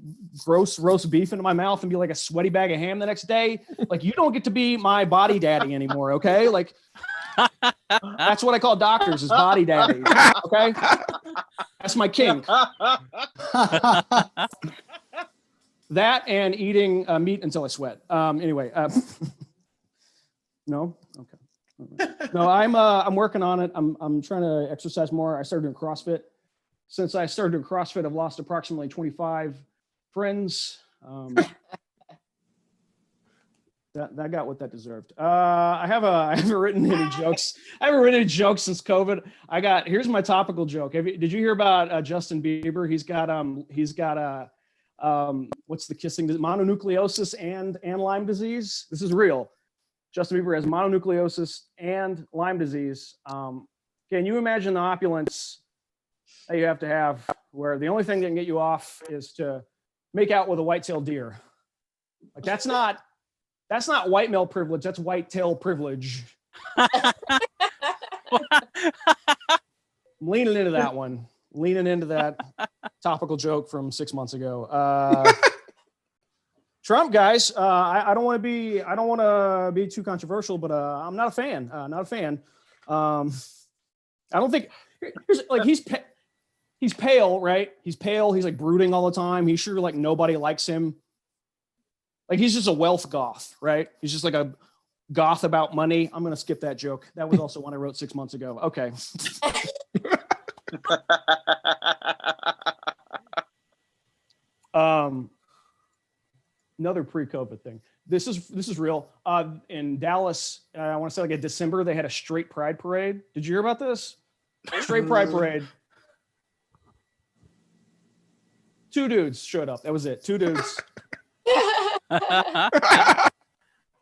gross roast beef into my mouth and be like a sweaty bag of ham the next day, like you don't get to be my body daddy anymore, okay? Like that's what I call doctors is body daddies. Okay. That's my kink. That and eating meat until I sweat. Anyway, no. Okay. No, I'm working on it. I'm trying to exercise more. I started doing CrossFit. Since I started doing CrossFit, I've lost approximately 25 friends. That got what that deserved. I haven't written any jokes. I haven't written any jokes since COVID. Here's my topical joke. Did you hear about Justin Bieber? He's got what's the kissing mononucleosis and Lyme disease. This is real. Justin Bieber has mononucleosis and Lyme disease. Can you imagine the opulence that you have to have where the only thing that can get you off is to make out with a white-tailed deer? Like that's not white male privilege. That's white tail privilege. I'm leaning into that one. Leaning into that topical joke from 6 months ago. Trump, guys. I don't want to be too controversial, but I'm not a fan. Not a fan. I don't think he's pale, right? He's pale. He's like brooding all the time. He's sure like nobody likes him. Like he's just a wealth goth, right? He's just like a goth about money. I'm going to skip that joke. That was also one I wrote 6 months ago. Okay. Another pre-COVID thing. This is real. In Dallas, I want to say like in December, they had a straight pride parade. Did you hear about this? Straight pride parade. 2 dudes showed up. That was it. 2 dudes.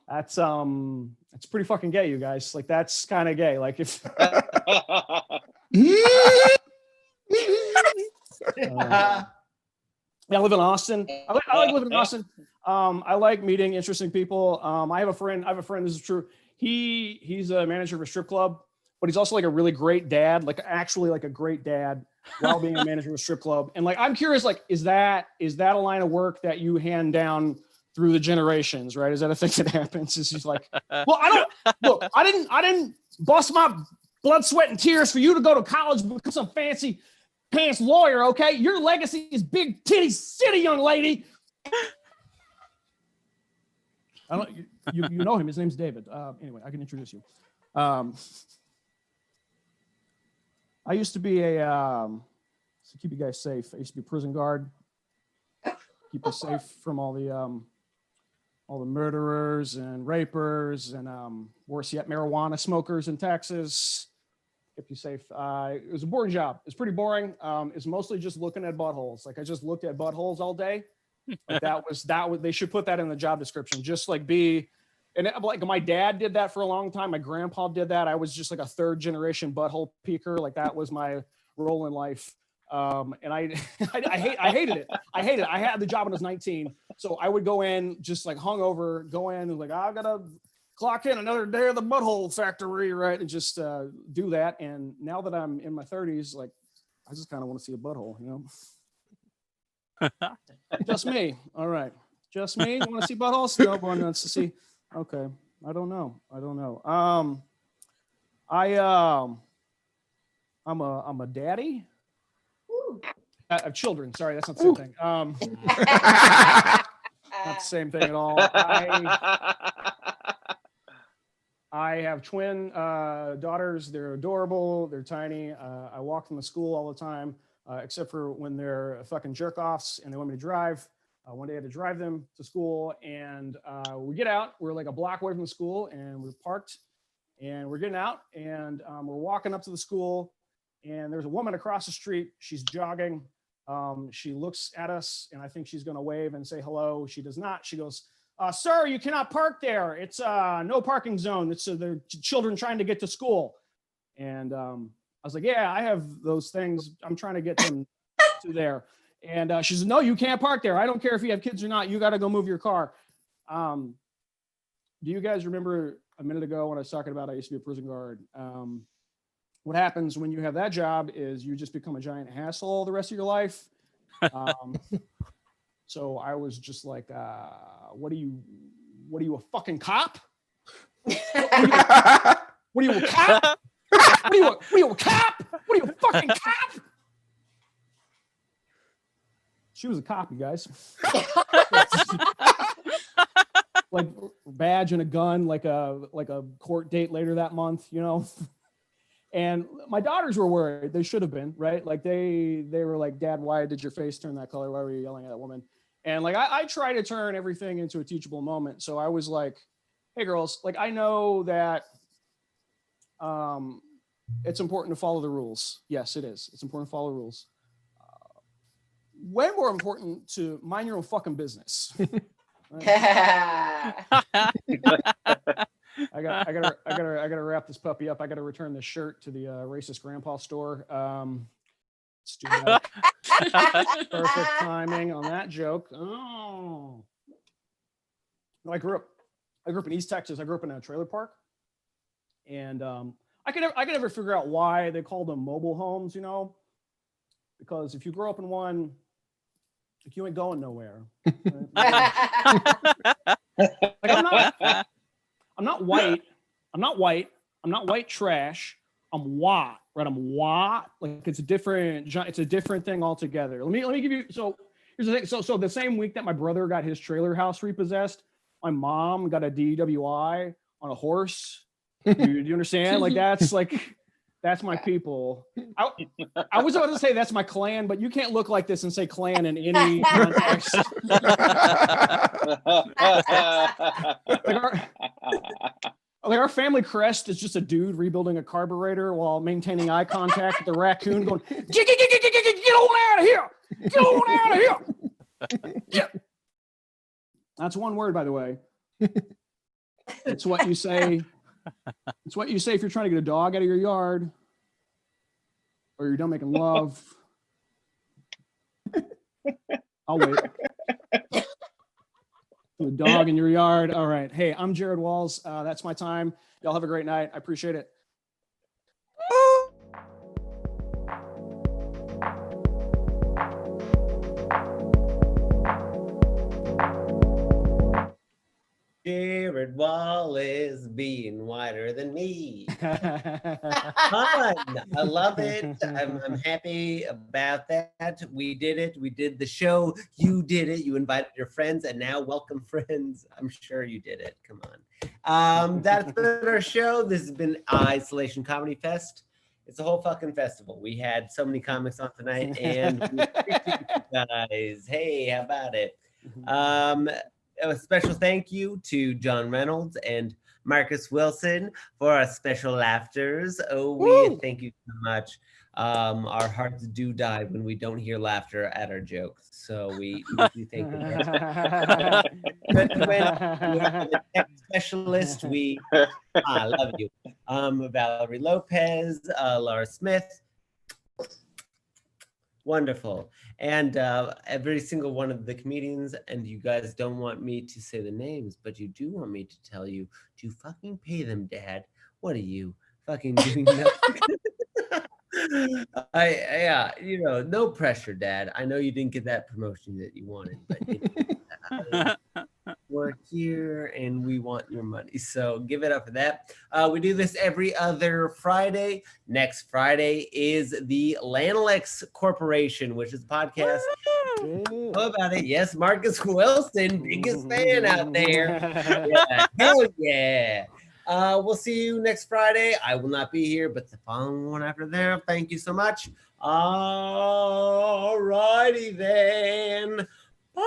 That's pretty fucking gay, you guys. Like that's kind of gay. Like if I live in Austin. I like living in Austin. I like meeting interesting people. I have a friend. This is true. He's a manager of a strip club, but he's also like a really great dad. Like actually like a great dad while being a manager of a strip club. And like I'm curious, like is that a line of work that you hand down through the generations, right? Is that a thing that happens? Is he's like, well, I didn't bust my blood, sweat, and tears for you to go to college and become some fancy pants lawyer, okay? Your legacy is big titty city, young lady. You know him. His name's David. Anyway, I can introduce you. I used to be to keep you guys safe, I used to be a prison guard. keep you safe from all the murderers and rapers and worse yet, marijuana smokers in Texas. Keep you safe. It was a boring job. It's pretty boring. It's mostly just looking at buttholes. Like I just looked at buttholes all day. Like that was they should put that in the job description. Just like and like my dad did that for a long time. My grandpa did that. I was just like a third generation butthole peeker. Like that was my role in life. And I hated it. I hated it. I had the job when I was 19. So I would go in just like hungover, go in and like, I gotta clock in another day of the butthole factory, right? And just do that. And now that I'm in my 30s, like I just kind of want to see a butthole, you know? Just me. All right. Just me. You want to see buttholes? No one wants to see. Okay. I don't know. I'm a daddy. I have children. Sorry, that's not the same thing. Not the same thing at all. I have twin daughters. They're adorable. They're tiny. I walk them to school all the time, except for when they're fucking jerk offs and they want me to drive. One day I had to drive them to school, and we get out. We're like a block away from the school, and we're parked, and we're getting out, and we're walking up to the school, and there's a woman across the street. She's jogging. She looks at us, and I think she's going to wave and say hello. She does not. She goes, sir, you cannot park there. It's no parking zone. It's the children trying to get to school. And I was like, yeah, I have those things. I'm trying to get them to there. And she says, no, you can't park there. I don't care if you have kids or not. You got to go move your car. Do you guys remember a minute ago when I was talking about I used to be a prison guard? What happens when you have that job is you just become a giant hassle the rest of your life. So I was just like, what are you, a fucking cop? What are you, a cop? What are you, a cop? What are you, a fucking cop? She was a cop, you guys. Like badge and a gun, like a court date later that month, you know? And my daughters were worried. They should have been, right? Like they were like, Dad, why did your face turn that color? Why were you yelling at that woman? And like, I try to turn everything into a teachable moment. So I was like, hey girls, like, I know that it's important to follow the rules. Yes, it is. It's important to follow the rules. Way more important to mind your own fucking business. Right? I gotta wrap this puppy up. I gotta return this shirt to the racist grandpa store. Let's do that. Perfect timing on that joke. Oh, no, I grew up in East Texas. I grew up in a trailer park, and I could never figure out why they call them mobile homes. You know, because if you grow up in one, like, you ain't going nowhere. Right? Like, I'm not white. I'm not white trash. I'm WA, right? I'm WA. Like it's a different thing altogether. Let me give you. So here's the thing. So the same week that my brother got his trailer house repossessed, my mom got a DWI on a horse. Do you understand? Like that's my people. I was about to say that's my clan, but you can't look like this and say clan in any context. Like our family crest is just a dude rebuilding a carburetor while maintaining eye contact with the raccoon going, get on out of here. Get on out of here. Yeah. That's one word, by the way. It's what you say. It's what you say if you're trying to get a dog out of your yard or you're done making love. I'll wait. The dog in your yard. All right. Hey, I'm Jared Walls. That's my time. Y'all have a great night. I appreciate it. Jared Wallace being whiter than me. Fun. I love it. I'm happy about that. We did it. We did the show. You did it. You invited your friends, and now welcome friends. I'm sure you did it. Come on. That's been our show. This has been Isolation Comedy Fest. It's a whole fucking festival. We had so many comics on tonight, and we appreciate you guys. Hey, how about it? A special thank you to John Reynolds and Marcus Wilson for our special laughters. Oh, we thank you so much. Our hearts do die when we don't hear laughter at our jokes. So we do thank you. The tech specialist, I love you. Valerie Lopez, Laura Smith. Wonderful. And every single one of the comedians, and you guys don't want me to say the names, but you do want me to tell you to fucking pay them, Dad. What are you fucking doing? Yeah, no pressure, Dad. I know you didn't get that promotion that you wanted, but we're here and we want your money. So give it up for that. We do this every other Friday. Next Friday is the Lanalex Corporation, which is a podcast. How about it? Yes, Marcus Wilson, biggest fan out there. Yeah, hell yeah. We'll see you next Friday. I will not be here, but the following one after there. Thank you so much. All righty then. Bye.